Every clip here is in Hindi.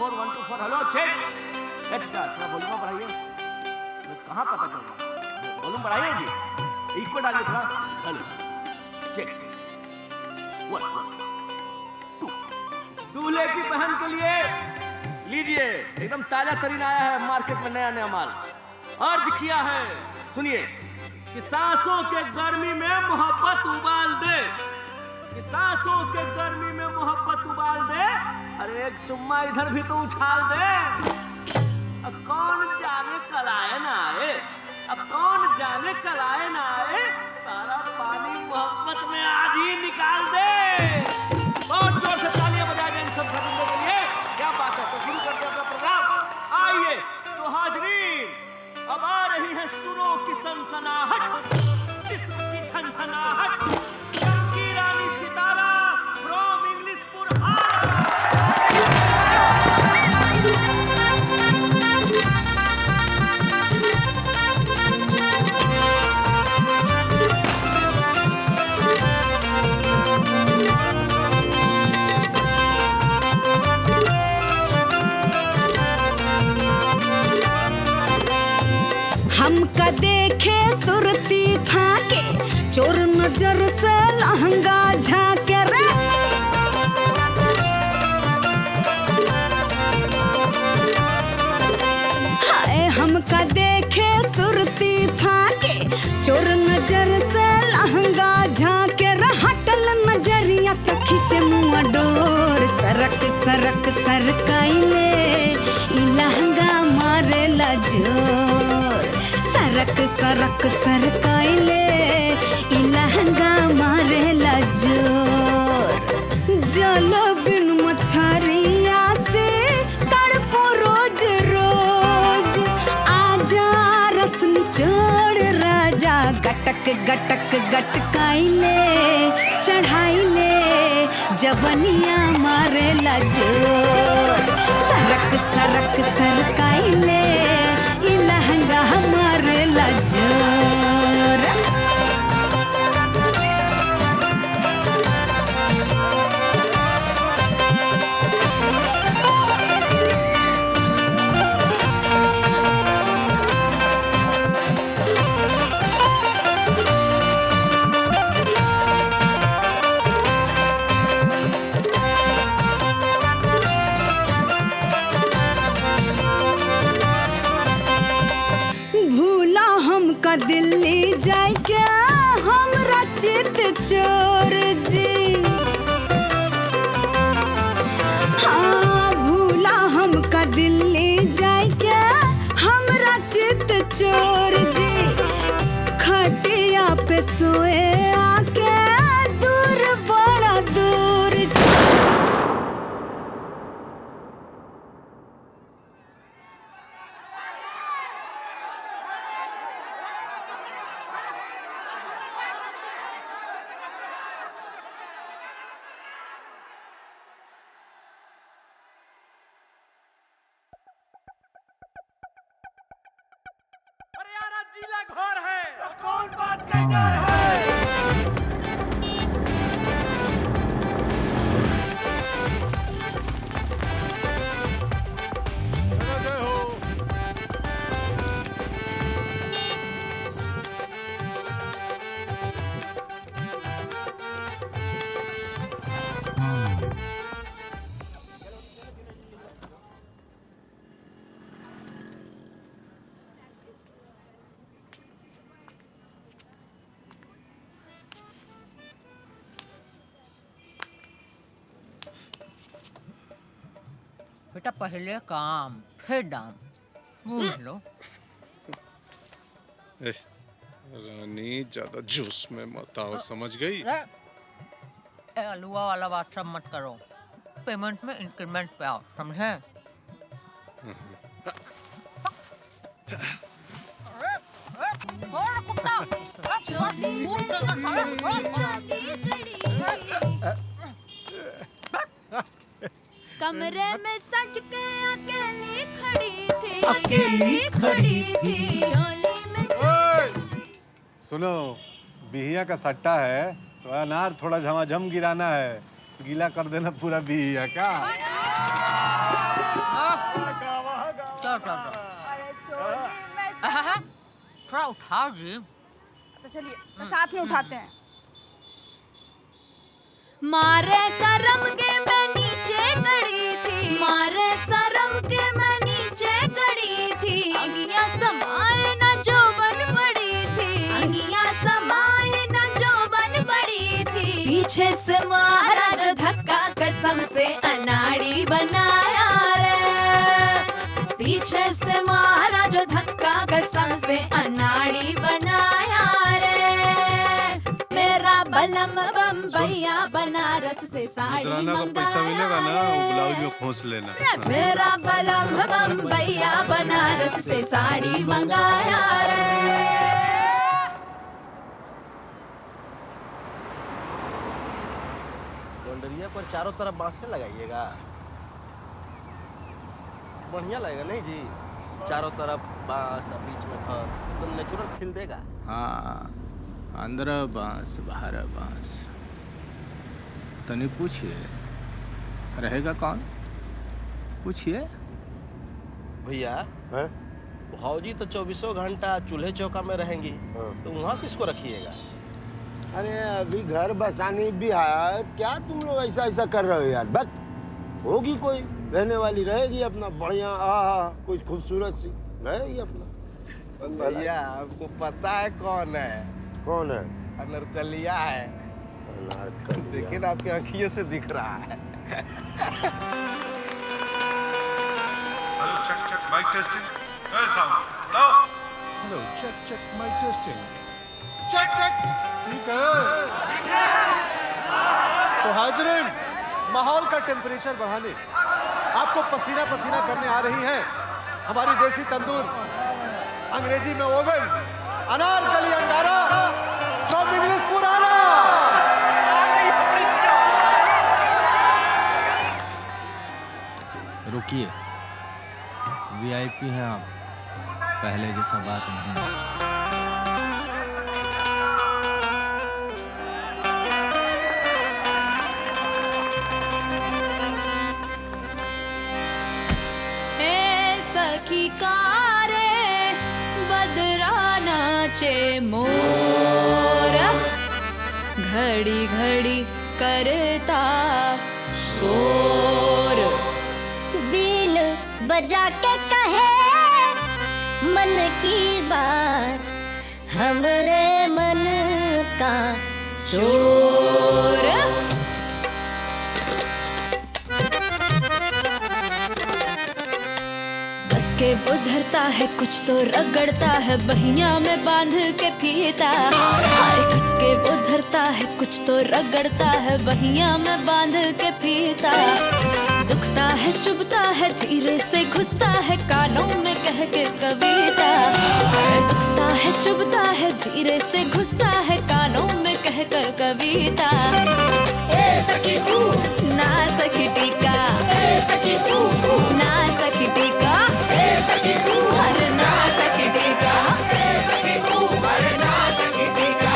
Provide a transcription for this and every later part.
1 2 4 हेलो चेक एक्स्ट्रा थोड़ा वॉल्यूम बढ़ाइए। कहाँ पता चल रहा, वॉल्यूम बढ़ाइए जी, इक्वल डालिए थोड़ा। Hello check 1 2। दूल्हे की बहन के लिए लीजिए, एकदम ताजा तरीन आया है मार्केट में, नया नया माल। अर्ज किया है, सुनिए, कि सांसों के गर्मी में मोहब्बत उबाल दे, कि सांसों के गर्मी में मोहब्बत उबाल दे। अरे एक चुम्मा इधर भी तो उछाल दे। अब कौन जाने कल आए ना आए, अब कौन जाने कल आए ना आए, सारा पानी मोहब्बत में आज ही निकाल दे। बहुत जोर से तालियां बजा दें इन सब खिलाड़ियों के लिए। क्या बात है, तो शुरू करते हैं अपना प्रोग्राम। आइए तो हाजरीन, अब आ रही है सुरों की सनसनाहट, जिस्म की झनझनाहट, की रानी सितारा फ्रॉम इंग्लिशपुर। हमका देखे सुरती फाके, चोर नजर से लहंगा झाके रे। हाय हमका देखे सुरती फाके, चोर नजर से लहंगा झाके रे। हटल नजरिया के खींचे मुँह डोर, सरक सरक सरकाइले ई लहंगा मारेला जोर। सरक सरक सरकाइले ई लहंगा मारेला जोर। जलो बिन मछरिया से तड़पो रोज रोज, आजा रस निचोड़ राजा, गटक गटक गटकाइले चढ़ाइले जवनिया मारेला जोर। सरक सरक सरकाइले ई लहंगा मारेला जोर। हमका दिल्ली जाए क्या हमरा चित चोर जी। हाँ भूला हमका दिल्ली जाए क्या हमरा चित चोर जी। खटिया पे सोए आके दूर बड़ा दूर जी। जिला घोर है तो कौन बात का डर है। बेटा पहले काम फिर दाम, बूझ लो। रानी ज्यादा जूस में मत आओ, समझ गई? अलुआ वाला बात सब मत करो, पेमेंट में इंक्रीमेंट पे आओ, समझे? कमरे में सज के अकेली खड़ी थी, अकेली खड़ी थी। सुनो, बिहिया का सट्टा है तो अनार थोड़ा झमाझम गिराना है, गीला कर देना पूरा बिहिया का। जाओ अरे छोड़िए, मैं हाँ, थोड़ा उठाओ जी। तो चलिए साथ में उठाते हैं। मारे शरम के मैं नीचे गड़ी थी, मारे शरम के मैं नीचे गड़ी थी, अंगियां समाए न जो बन पड़ी थी, अंगियां समाए न जो बन पड़ी थी, पीछे से मारा जो धक्का कसम से अनाड़ी बनाया रे, पीछे से मारा जो धक्का कसम से अनाड़ी बनाया रे, मेरा बलम बम्बैया बनारस से साड़ी नजराना का पैसा मिलेगा ना, वो ब्लाउज में खोस लेना। मेरा बलम बम्बैया बनारस से साड़ी मंगाया रे। लॉन्ड्रिया पर चारों तरफ बांसें लगाइएगा, बढ़िया लगेगा नहीं जी? चारों तरफ बांस और बीच में घर, तो नेचुरल फील देगा। हाँ, अंदर बांस बाहर बांस। तनी पूछिए रहेगा कौन, पूछिए। भैया भौजी तो 24 घंटा चूल्हे चौका में रहेंगी, तो वहाँ किसको रखिएगा? अरे अभी घर बसाने भी आया, क्या तुम लोग ऐसा ऐसा कर रहे हो यार? बस होगी कोई रहने वाली, रहेगी अपना बढ़िया, कुछ खूबसूरत सी रहेगी अपना। भैया आपको पता है कौन है? कौन है? अनरकलिया है। लेकिन आपकी आंखियों से दिख रहा है। Hello check check mike testing. Sound लो। Hello check check mike testing. Check check ठीक है। तो हाजरीन, माहौल का टेम्परेचर बढ़ाने आपको पसीना पसीना करने आ रही हैं हमारी देसी तंदूर, अंग्रेजी में ओवन, अनारकली अंगारा फ्रॉम इंग्लिश पुराना। रुकिए, वीआईपी हैं आप, पहले जैसा बात नहीं। सखी कारे बदरा नाचे मोरा, घड़ी घड़ी करता शोर, बीन बजा के कहे मन की बात, हमरे मन का चोर। कस के वो धरता है, कुछ तो रगड़ता है, बहिया में बांध के फीता, हाय कस के वो धरता है, कुछ तो रगड़ता है, बहिया में बांध के फीता, दुखता है चुभता है, धीरे से घुसता है, कानों में कह के कविता, दुखता है चुभता है, धीरे से घुसता है, कानों में कह कर कविता। ए सखी तू ना सखी टीका, ए सखी तू ना सखी टीका, ए सखी तू अरे ना सखी टीका, ए सखी तू अरे ना सखी टीका।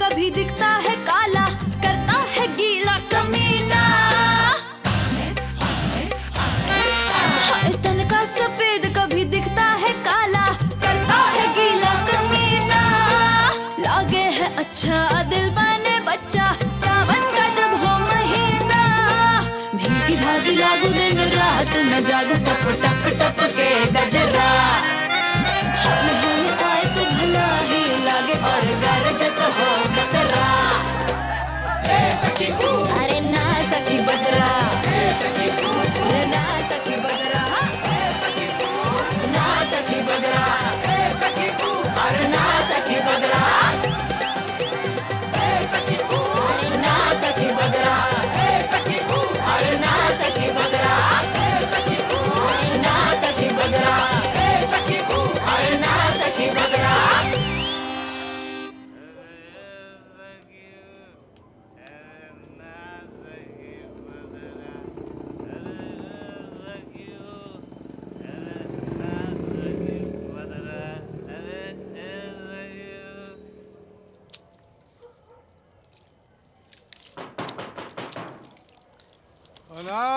कभी दिखता है काला, करता है गीला कमीना, तन का सफेद कभी दिखता है काला, करता है गीला कमीना, लागे है अच्छा दिल बने बच्चा, सावन का जब हो महीना, भीगी भागी लागू दिन रात में जागू टप टप टप के गजरा, हल हल आए तो भला ही लागे और गरजत हो खतरा। ए सखी तू अरे ना सखी बदरा, ए सखी तू ना सखी बदरा, ए सखी तू ना सखी बदरा, ए सखी तू अरे ना सखी बदरा।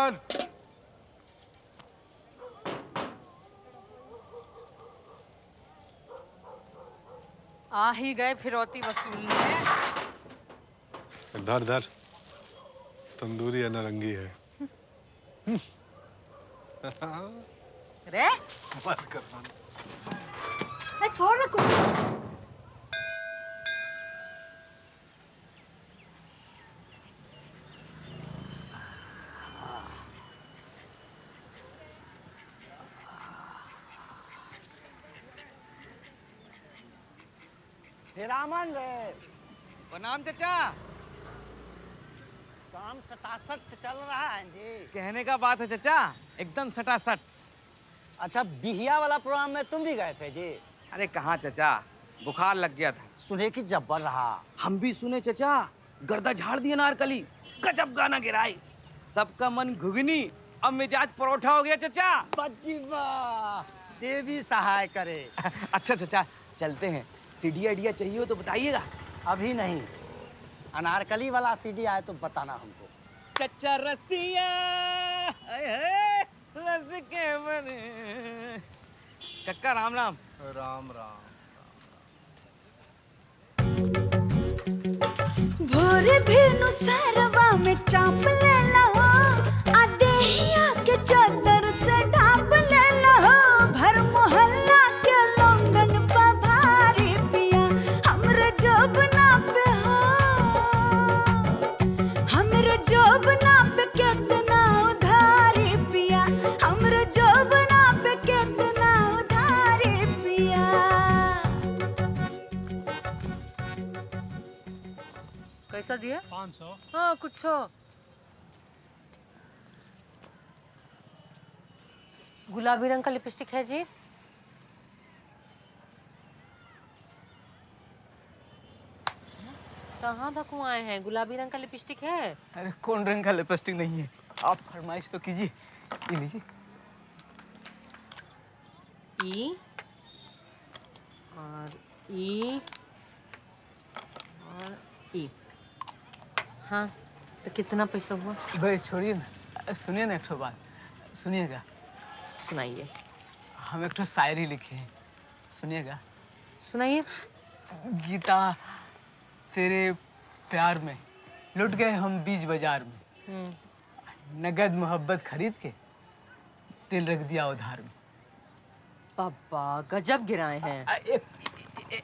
चल। आ ही गए फिरौती वसूलने। धर धर, तंदूरी या नारंगी है। रे बंद कर। छोड़ रखो। रामन रे, प्रणाम चाचा। काम सटासट चल रहा है जी। कहने का बात है चाचा, एकदम सटासट। अच्छा, बिहिया वाला प्रोग्राम में तुम भी गए थे जी? अरे कहाँ चाचा, बुखार लग गया था। सुने कि जब्बर रहा। हम भी सुने चाचा, गर्दा झाड़ दिया नारकली, गजब गाना गिराए, सबका मन घुगनी, अब मिजाज परोठा हो गया चाचा। बच्ची वाह, देवी सहाय करे। अच्छा चाचा, चलते हैं। सीडी आइडिया चाहिए हो तो बताइएगा। अभी नहीं, अनारकली वाला सीडी आए तो बताना हमको। कच्चा रसिया रस के बने। कक्का राम राम। राम राम। भोर भेनु सरवा में चाप ले लहो, आदेहिया के चादर से ढाप ले लहो, भर मोहल्ला के लोगन पर भारी पिया, हमरे जोबना पे हो, हमरे जोबना पे कितना उधारी पिया, हमरे जोबना पे कितना उधारी पिया। कैसा दिया? 500। हाँ कुछ हो। गुलाबी रंग का लिपस्टिक है जी। कहाँ भकुआए हैं? गुलाबी रंग का लिपस्टिक है। अरे कौन रंग का लिपस्टिक नहीं है, आप फरमाइश तो कीजिए। ये लीजिए। ई और ई और ई। हाँ तो कितना पैसा हुआ? भाई छोड़िए ना, सुनिए ना एक ठो बात, सुनिएगा। सुनाइए। हम एक ठो शायरी लिखे हैं, सुनिएगा। सुनाइए। गीता तेरे प्यार में लुट गए हम बीच बाजार में, नगद मोहब्बत खरीद के दिल रख दिया उधार में। पापा गजब गिराए हैं।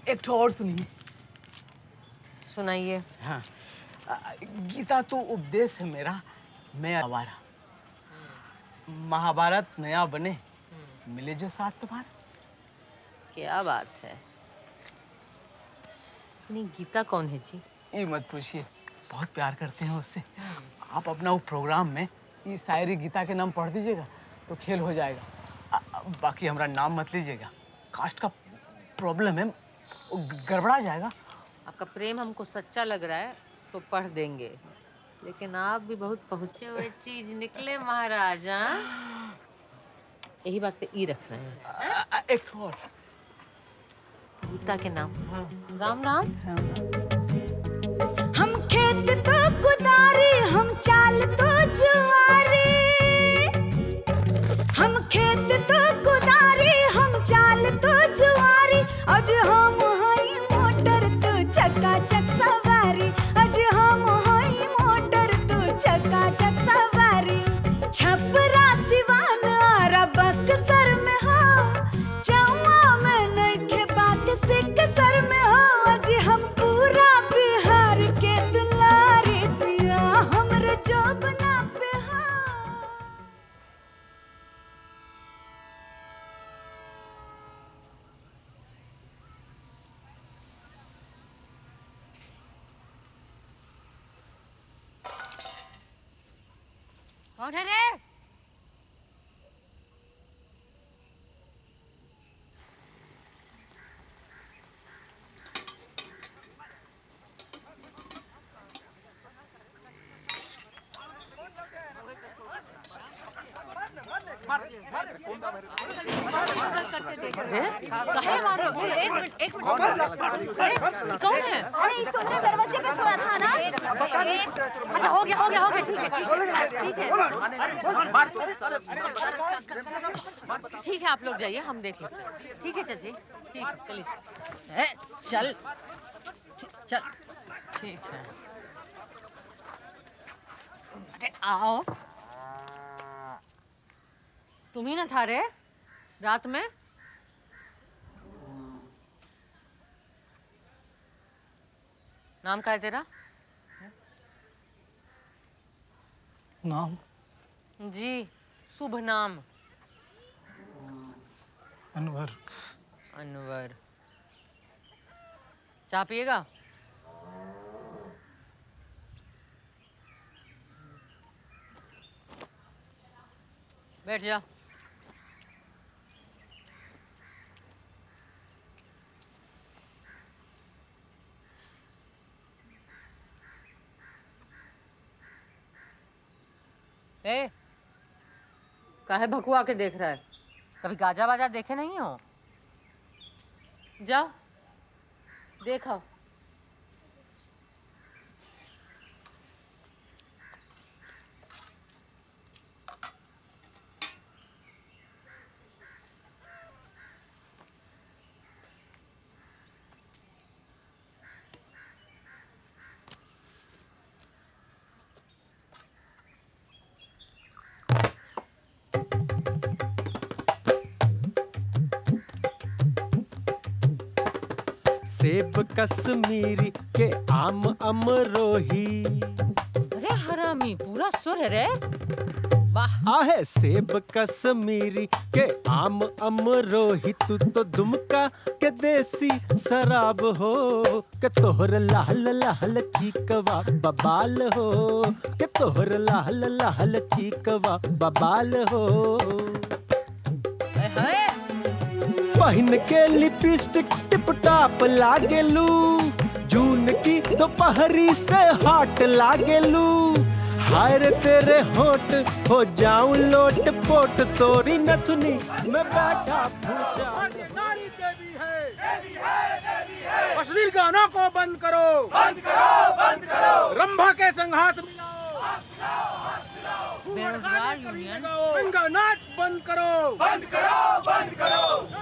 एक ठो और सुनिए। सुनाइए। हाँ, गीता तो उपदेश है मेरा, मैं आवारा, महाभारत नया बने, मिले जो साथ तुम्हारा। क्या बात है। नहीं गीता कौन है जी? ये मत पूछिए, बहुत प्यार करते हैं उससे। आप अपना वो प्रोग्राम में ये शायरी गीता के नाम पढ़ दीजिएगा तो खेल हो जाएगा। बाकी हमारा नाम मत लीजिएगा, कास्ट का प्रॉब्लम है, वो गड़बड़ा जाएगा। आपका प्रेम हमको सच्चा लग रहा है तो पढ़ देंगे, लेकिन आप भी बहुत पहुंचे हुए चीज निकले महाराज। हाँ? यही बात पे ई रख रहे हैं। एक और गीता के नाम। राम राम। हम खेत तो कुदारी, हम चाल तो जुआरी, हम खेत तो कुदारी, हम चाल तो जुआरी, आज हम हई मोटर तो चकाचक सवारी, आज हम हई मोटर तो चकाचक सवारी। छपरा सिवान आरा बक्सर में हो, चौवा में नइखे बात सिकसर में हो, आज हम पूरा बिहार के दुलारी पिया, हमरे जोबना पे हो। कौन है रे? काहे मारो? एक मिनट। कौन है? अरे तुमने दरवाजे पे सोया था ना? अच्छा हो गया ठीक है ठीक है आप लोग जाइए हम देख लेते हैं ठीक है चाची ठीक है चलिए चल चल ठीक है अरे आओ तुम ही ना था रे रात में नाम क्या है तेरा नाम जी शुभ नाम अनवर अनवर चाय पिएगा बैठ जा ए काहे भकुआ के देख रहा है कभी गाजा बाजा देखे नहीं हो जाओ देखो सेब कश्मीरी के आम अमरोही अरे हरामी पूरा सुर है रे वाह आहे सेब कश्मीरी के आम अमरोही तू तो दुमका के देसी शराब हो के तोहर लाल लाल चीकवा बबाल हो के तोहर लाल लाल चीकवा बबाल हो पहन के लिपस्टिक टिप टाप लागेलू जून की दोपहरी से हॉट लागेलू हाय रे तेरे होठ हो जाऊं लोट पोट तोरी नथुनी मैं बैठा भूचा नारी देवी है अश्लील गानों को बंद करो रंभा के संघात बेरोजगार यूनियन नाच बंद करो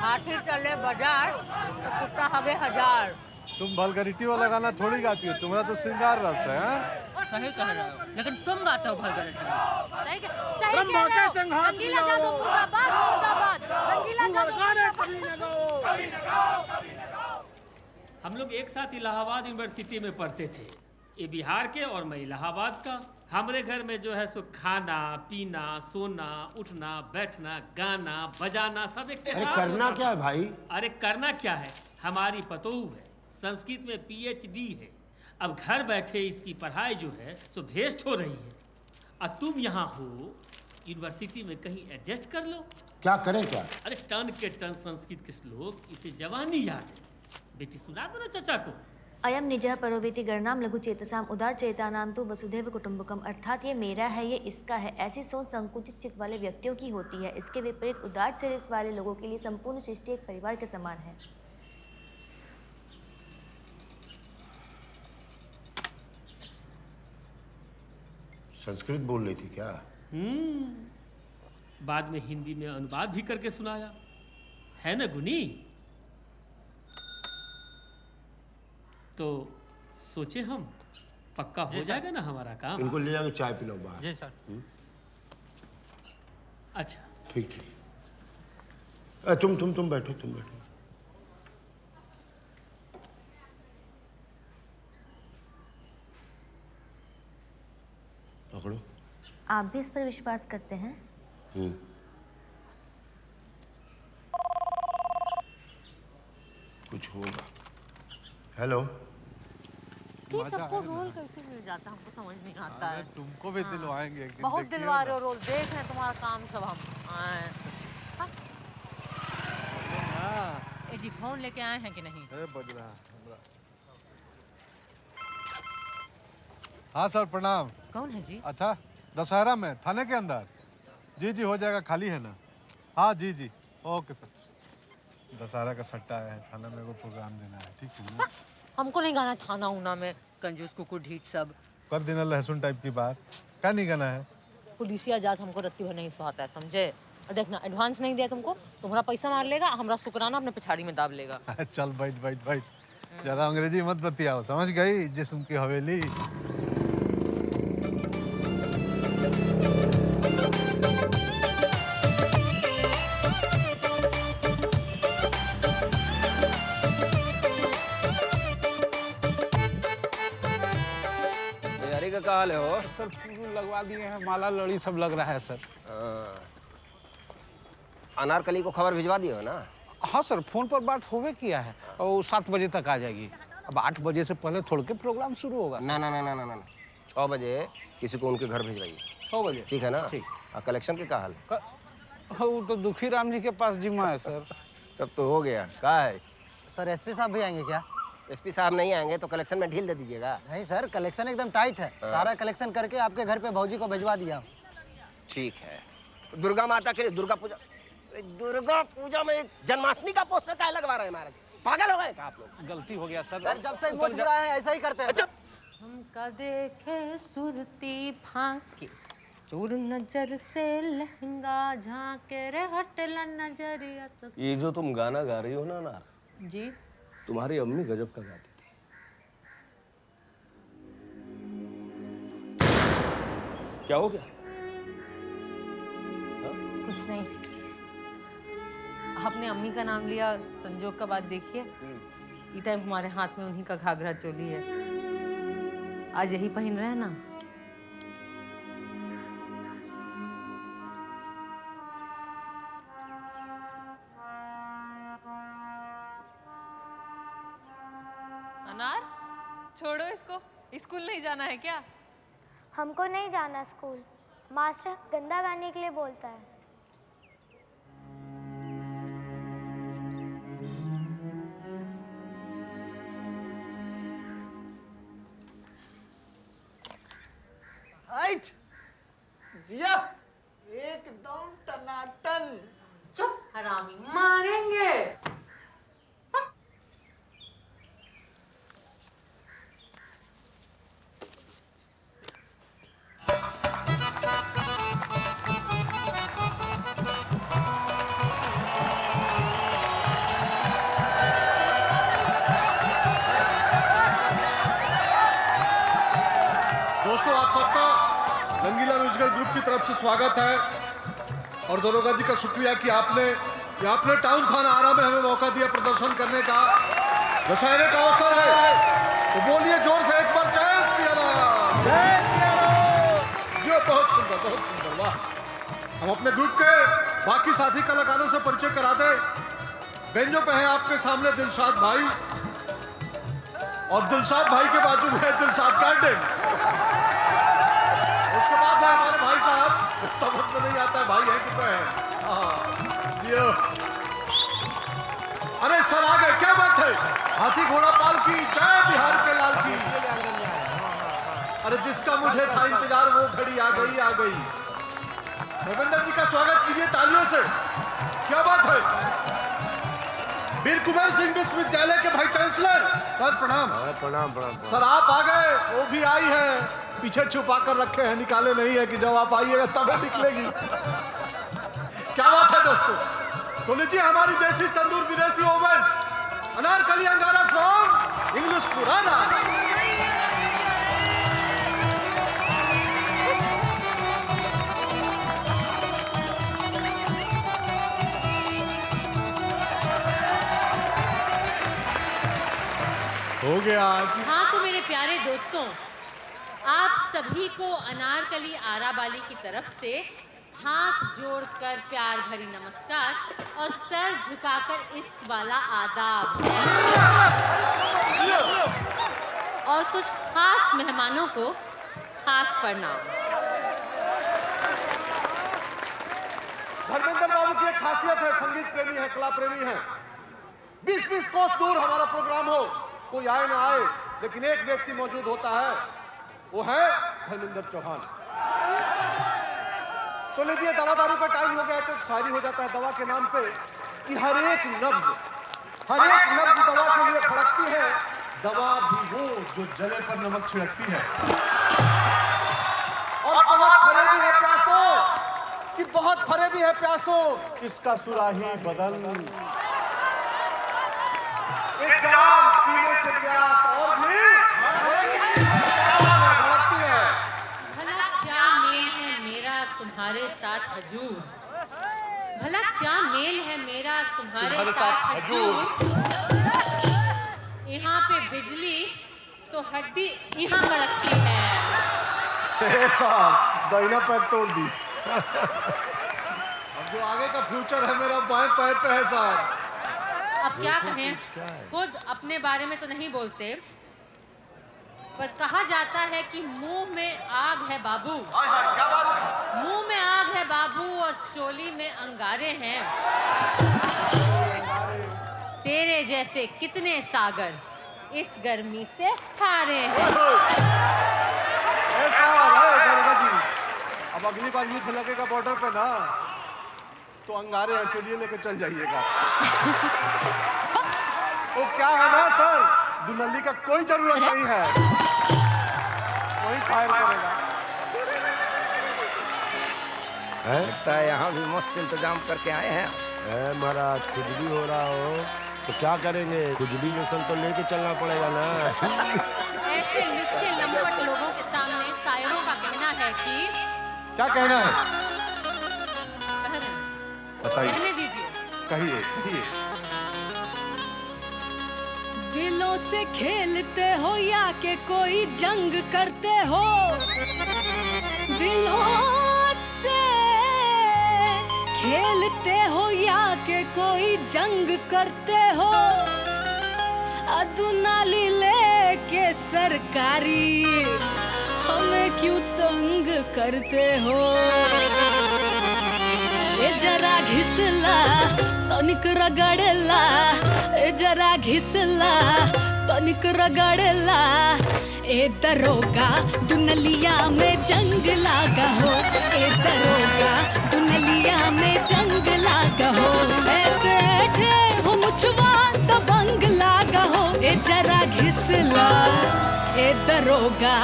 हाथी चले बाजार तो कुत्ता हगे हजार तुम वल्गरिटी वाला गाना थोड़ी गाती हो तुम्हारा तो श्रृंगार रस है सही कह रहे हो लेकिन तुम गाते हो वल्गरिटी सही कह रहे हो रंगीला जादू मुर्दाबाद रंगीला जादू हम लोग एक साथ इलाहाबाद यूनिवर्सिटी में पढ़ते थे ये बिहार के और मैं इलाहाबाद का हमारे घर में जो है सो खाना पीना सोना उठना बैठना गाना बजाना सब एक के साथ करना क्या है भाई अरे करना क्या है हमारी पतोहू है संस्कृत में PhD है अब घर बैठे इसकी पढ़ाई जो है सो भेस्ट हो रही है और तुम यहाँ हो यूनिवर्सिटी में कहीं एडजस्ट कर लो क्या करें क्या अरे टन के टन संस्कृत के श्लोक इसे जवानी याद है बेटी सुना दो ना चाचा को अयम निजः परोवेति गणनाम लघु चेतसाम उदार चेतानाम तो वसुधैव कुटुंबकम अर्थात ये मेरा है ये इसका है ऐसी सोच संकुचित चित्त वाले व्यक्तियों की होती है इसके विपरीत उदार चरित्र वाले लोगों के लिए संपूर्ण सृष्टि एक परिवार के समान है संस्कृत बोल रही थी क्या बाद में हिंदी में अनुवाद भी करके सुनाया है ना गुनी तो सोचे हम पक्का हो जाएगा ना हमारा काम इनको ले जाके चाय पिलाओ बाहर जी सर अच्छा ठीक तुम बैठो पकड़ो आप भी इस पर विश्वास करते हैं कुछ होगा हेलो ये सबको रोल कैसे मिल जाता हमको समझ नहीं आता है तुमको भी दिलवाएंगे एक दिन बहुत दिलवा रहे हो रोल देख रहे हैं तुम्हारा काम सब हम ए जी फोन लेके आए हैं कि नहीं बज रहा हाँ सर प्रणाम कौन है जी अच्छा दशहरा में थाने के अंदर जी हो जाएगा खाली है ना हाँ जी ओके सर दशहरा का सट्टा आया है थाना में वो प्रोग्राम देना है ठीक है ना हमको नहीं गाना थाना उना में कंजूस कुकुर ढीठ सब कर देना लहसुन टाइप की बात, क्या नहीं करना है? पुलिसिया जात हमको रत्ती भर नहीं सुहाता है, समझे? और देखना, एडवांस नहीं दिया तुमको, तुम्हारा पैसा मार लेगा, हमारा शुक्राना अपने पिछाड़ी में दाब लेगा। चल बैठ बैठ बैठ, ज्यादा अंग्रेजी मत बतियाओ, समझ गई? जिस्म की हवेली। तैयारी का क्या हाल है हो? सर फूल लगवा दिए हैं, माला लड़ी सब लग रहा है सर। अनारकली को खबर भिजवा दिए हो ना? हाँ सर, फोन पर बात होवे किया है और 7 बजे तक आ जाएगी। अब 8 बजे से पहले थोड़ के प्रोग्राम शुरू होगा। ना ना ना ना ना ना 6 बजे किसी को उनके घर भिजवाइए। 6 बजे ठीक है ना? ठीक। कलेक्शन के क्या हाल है? वो तो दुखी राम जी के पास जिम्मा है सर। तब तो हो गया। क्या है सर एसपी साहब भी आएंगे क्या? एसपी साहब नहीं आएंगे तो कलेक्शन में ढील दे दीजिएगा। नहीं सर, कलेक्शन एकदम टाइट है। सारा कलेक्शन करके आपके घर पे भौजी को भिजवा दिया। ठीक है। दुर्गा माता के लिए दुर्गा पूजा में एक जन्माष्टमी का पोस्टर क्या लगवा रहे हैं महाराज? पागल हो गए क्या आप लोग? गलती हो गया सर। जब से मोच गिरा है ऐसा ही करते हैं। अच्छा हमका देखे सुरती फांके, चोर नजर से लहंगा झांके रे हटला नजरिया तो। ये जो तुम गाना गा रही हो ना नार, जी तुम्हारी अम्मी गजब का गाती थी। क्या हो गया? कुछ नहीं। आपने अम्मी का नाम लिया, संजोग का बात देखिए। ये टाइम हमारे हाथ में उन्हीं का घाघरा चोली है, आज यही पहन रहे हैं ना। अनार, छोड़ो इसको, स्कूल नहीं जाना है क्या? हमको नहीं जाना स्कूल, मास्टर गंदा गाने के लिए बोलता है। हाइट जिया एकदम टनाटन। चुप हरामी, मारेंगे। दोस्तों, आप सबका रंगीला म्यूजिकल ग्रुप की तरफ से स्वागत है और दरोगा जी का शुक्रिया कि आपने टाउन थाना आरा में हमें मौका दिया प्रदर्शन करने का। दशहरे का अवसर है तो बोलिए जोर से एक बार जय सिया राम। जी बहुत सुंदर, वाह। हम अपने ग्रुप के बाकी साथी कलाकारों से परिचय करा दें। बेंजो पे है आपके सामने दिलशाद भाई, और दिलशाद भाई के बाजू में है दिलशाद गार्डन। उसके बाद है हमारे भाई साहब, समझ में नहीं आता है भाई है कि है। अरे सर आ गए, क्या बात है? हाथी घोड़ा पाल की जय, बिहार के लाल की। अरे जिसका मुझे था इंतजार वो घड़ी आ गई। देवेंद्र जी का स्वागत कीजिए तालियों से। क्या बात है? वीर कुंवर सिंह विश्वविद्यालय के भाई चांसलर सर प्रणाम। प्रणाम। सर आप आ गए, वो भी आई है, पीछे छुपा कर रखे हैं, निकाले नहीं है कि जब आप आइएगा तब निकलेगी। क्या बात है दोस्तों? तो लीजिए हमारी देसी तंदूर विदेशी ओवन अनारकली अंगारा फ्रॉम इंग्लिश पुराना। हो गया आज। हाँ तो मेरे प्यारे दोस्तों, आप सभी को अनारकली आराबाली की तरफ से हाथ जोड़कर प्यार भरी नमस्कार और सर झुकाकर इश्क वाला आदाब और कुछ खास मेहमानों को खास प्रणाम। धर्मेंद्र बाबू की एक खासियत है, संगीत प्रेमी है, कला प्रेमी है। 20-20 कोस दूर हमारा प्रोग्राम हो, कोई आए ना आए, लेकिन एक व्यक्ति मौजूद होता है, वो है धर्मेंद्र चौहान। तो लीजिए, दवा दारू का टाइम हो गया तो एक शायरी हो जाता है दवा के नाम पे कि हर एक नब्ज दवा के लिए फड़कती है, दवा भी वो जो जले पर नमक छिड़कती है। और बहुत फरेबी है प्यासो, कि बहुत फरेबी है प्यासो, इसका सुराही बदल। एक जाम पीने से प्यास और भी भड़कती है। भला क्या मेल है मेरा तुम्हारे साथ हजूर, भला क्या मेल है मेरा तुम्हारे साथ हजूर। यहाँ पे बिजली तो हड्डी यहाँ कड़कती है। दाहिना पैर तोड़ दी। अब जो आगे का फ्यूचर है मेरा बाएं पैर पे है साहब। अब क्या कहें, खुद अपने बारे में तो नहीं बोलते, पर कहा जाता है कि मुंह में आग है बाबू, मुंह में आग है बाबू और चोली में अंगारे हैं। तेरे जैसे कितने सागर इस गर्मी से हारे हैं। ऐसा है गरगा जी, अब अगली बार युद्ध लगेगा बॉर्डर पे ना, तो अंगारे हैं, चलिए लेके चल जाइएगा। वो क्या है ना सर, दुनल्ली का कोई जरूरत नहीं है, वही फायर करेगा। लगता है यहाँ भी मस्त इंतजाम करके आए हैं। महाराज खुजली हो रहा हो तो क्या करेंगे, खुजली जैसन तो लेके चलना पड़ेगा ना। ऐसे लुच्चे लंपट लोगों के सामने शायरों का कहना है कि क्या कहना है, कह रहे हैं, बताइए, कहने दीजिए। कहिए कहिए। दिलों से खेलते हो या के कोई जंग करते हो, दिलों से खेलते हो या के कोई जंग करते हो, अदुनाली लेके सरकारी हमें क्यों तंग करते हो। ए जरा घिसला तनिक रगड़ला, ए जरा घिसला तनिक रगड़ला, ए दरोगा दुनलिया में जंग लागा हो, ए दरोगा दुनलिया में जंग लागा हो। ऐसे ठे हो मुझवा दबंग लागा हो, ए जरा घिसला ए दरोगा,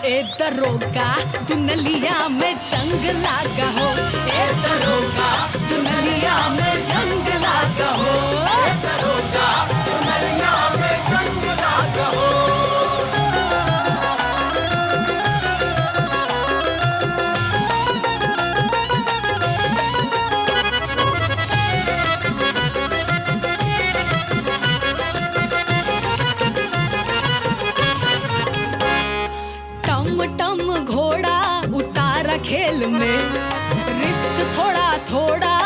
ए दरोगा दुनलिया में जंग लागा हो, ए दरोगा दुनलिया में जंग लागा हो, ए दरोगा दुनलिया में जंग लागा हो। टम घोड़ा उतारा खेल में, रिस्क थोड़ा थोड़ा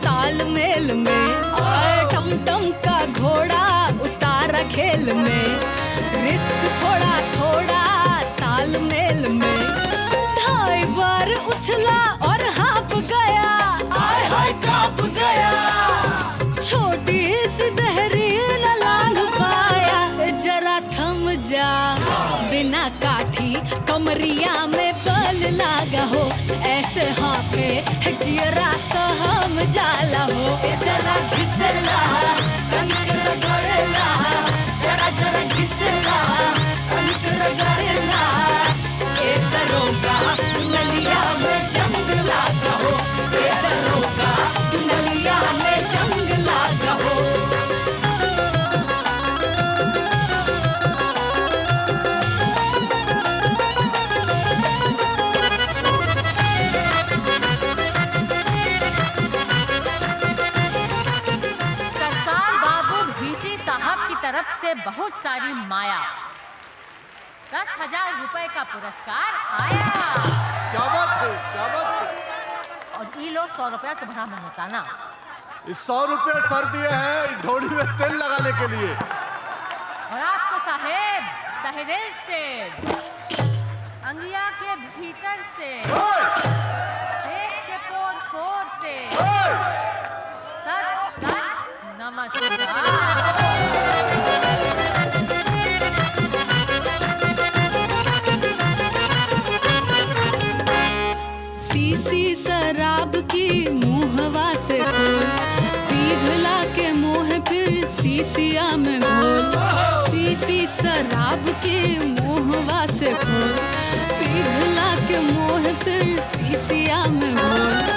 तालमेल में, और टम टम का घोड़ा उतारा खेल में, रिस्क थोड़ा थोड़ा तालमेल में। 2.5 बार उछला और हाँप गया, आय हाय कांप गया, छोटी सी देहरी न लांघ पाया। जरा थम जा बिना काठी कमरिया में बल लागा हो, ऐसे हाथे जियरा सहम जाला हो। जरा घिसला तनिक रगड़ला, जरा जरा घिसला तनिक रगड़ला, ए दरोगा दुनलिया में जंग लागा हो, ए दरोगा दुनलिया में जंग लागा हो। तरफ से बहुत सारी माया, 10,000 रुपए का पुरस्कार आया। क्या बात है, क्या बात है। और ये लो 100 रुपया तुम्हारा मेहनताना। इस 100 रुपये सर दिए हैं ढोड़ी में तेल लगाने के लिए। और आपको साहेब तहे दिल से, अंगिया के भीतर से, देश के पोर पोर से, सत सत नमस्कार। सीसी शराब की मुहवा से खोल, पिघला के मुंह फिर सीसिया में घोल, सीसी ई शराब के मोहवा से खोल, पिघला के मोह फिर शीशिया में घोल,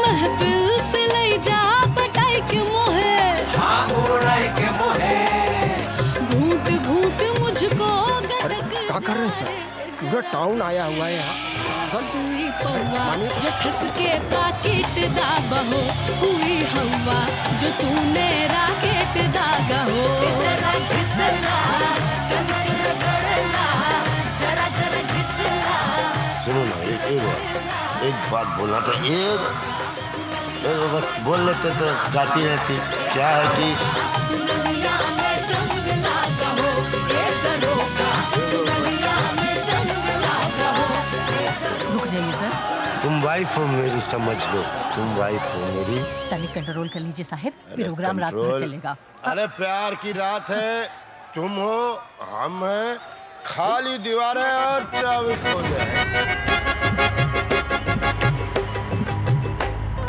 महफिल से ले जा पटाई के मोहे, हाँ उड़ाई के मोहे, घूट घूट मुझको क्या कर रहे हैं सर? पूरा टाउन आया हुआ है यहाँ सर। जो खिसके पाकिट दाबा हो, हुई हवा जो तूने राकेट दागा हो, जरा घिसला कनक रगड़ला, जरा जरा घिसला। सुनो ना, एक बात बोलना तो एक बस बोल लेते तो गाती रहती। क्या है कि दुनिया में जंग लागा हो, ये दरोगा दुनिया में जंग लागा हो। रुक जाइए सर, तुम वाइफ हो मेरी, समझ लो तुम वाइफ हो मेरी। तनिक कंट्रोल कर लीजिए साहब, प्रोग्राम रात भर चलेगा। अरे प्यार की रात है, तुम हो हम हैं, खाली दीवारें और चाबी खो जाए।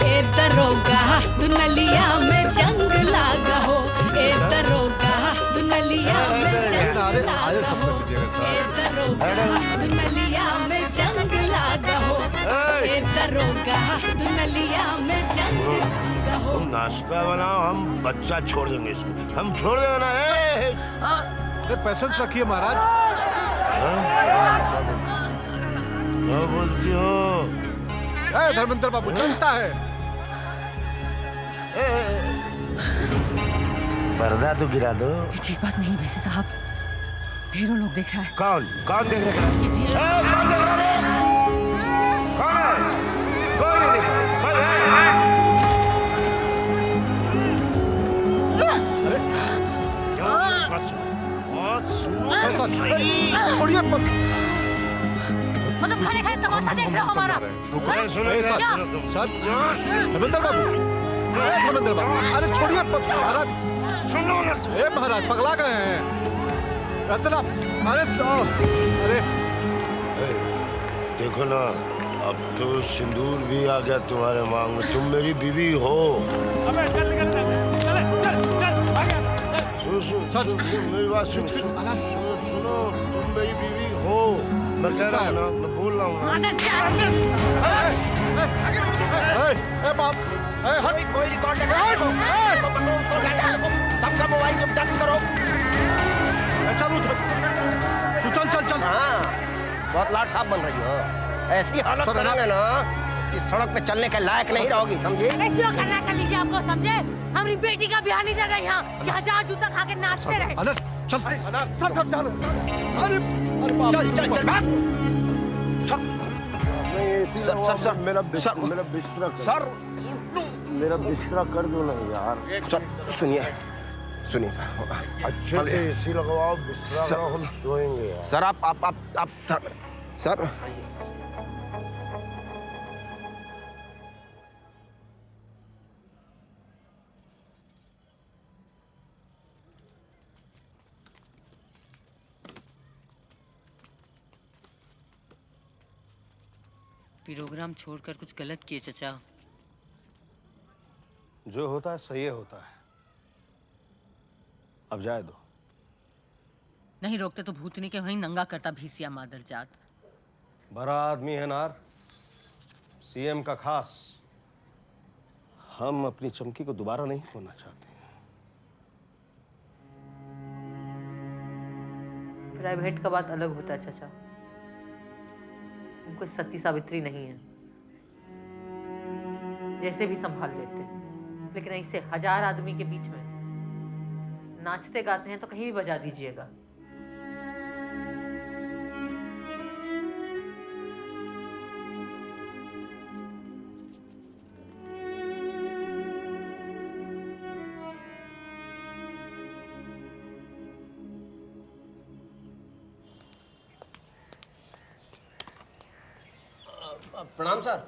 ए दरोगा दुनिया में जंग लागा हो, ए दरोगा दुनिया में जंग लागा हो, ए दरोगा दुनिया में जंग लागा हो, ए दरोगा दुनिया में जंग लागा हो। तुम नाश्ता बनाओ, हम बच्चा छोड़ देंगे इसको, हम छोड़ देंगे ना। अरे पैसेंस रखिए महाराज। क्या बोलती हो? धर्मेंद्र बाबू चलता है। पर्दा तो गिरा दो। ये ठीक बात नहीं वैसे साहब, ढेरों लोग देख रहा है। कौन देख रहा है? कौन देख रहा है? कौन है? कोई नहीं देख रहा। छोड़िए मतलब खड़े खड़े तमाशा देख रहे हो हमारा? धर्मेंद्र बाबू, धर्मेंद्र बाबू, अरे छोड़िए महाराज। सुनो ना, महाराज पगला गए हैं इतना। अरे देखो ना, अब तो सिंदूर भी आ गया तुम्हारे मांग में, तुम मेरी बीवी हो। सुनो मेरी बात सुनो, तुम मेरी बीवी हो। मैं कह रहा हूँ ना, मैं बोल रहा हूँ कोई रिकॉर्ड सबका मोबाइल जब जब्त करो। चल। हाँ, बहुत लाट साहब बन रही हो, ऐसी हालत करेंगे ना कि सड़क पे चलने के लायक नहीं रहोगी, समझे? जो करना कर लीजिए, आपको समझे? हमारी बेटी का ब्याह नहीं चल रहा यहाँ जहाँ जूता खा के नाचते रहे। चल सर मेरा बिस्तरा सर मेरा बिस्तरा कर दो ना यार। सर सुनिए अच्छे से एसी लगवाओ, बिस्तरा लगाओ, हम सोएंगे यार। सर आप सर प्रोग्राम छोड़कर कुछ गलत किए चचा। जो होता है सही होता है, अब जाए दो। नहीं रोकते तो भूतनी के वहीं नंगा करता भीसिया मादर जात। बड़ा आदमी है नार, सीएम का खास। हम अपनी चमकी को दोबारा नहीं खोना चाहते। प्राइवेट का बात अलग होता है चचा, हम कोई सती सावित्री नहीं है, जैसे भी संभाल लेते हैं। लेकिन ऐसे 1000 आदमी के बीच में नाचते गाते हैं तो कहीं भी बजा दीजिएगा। प्रणाम सर।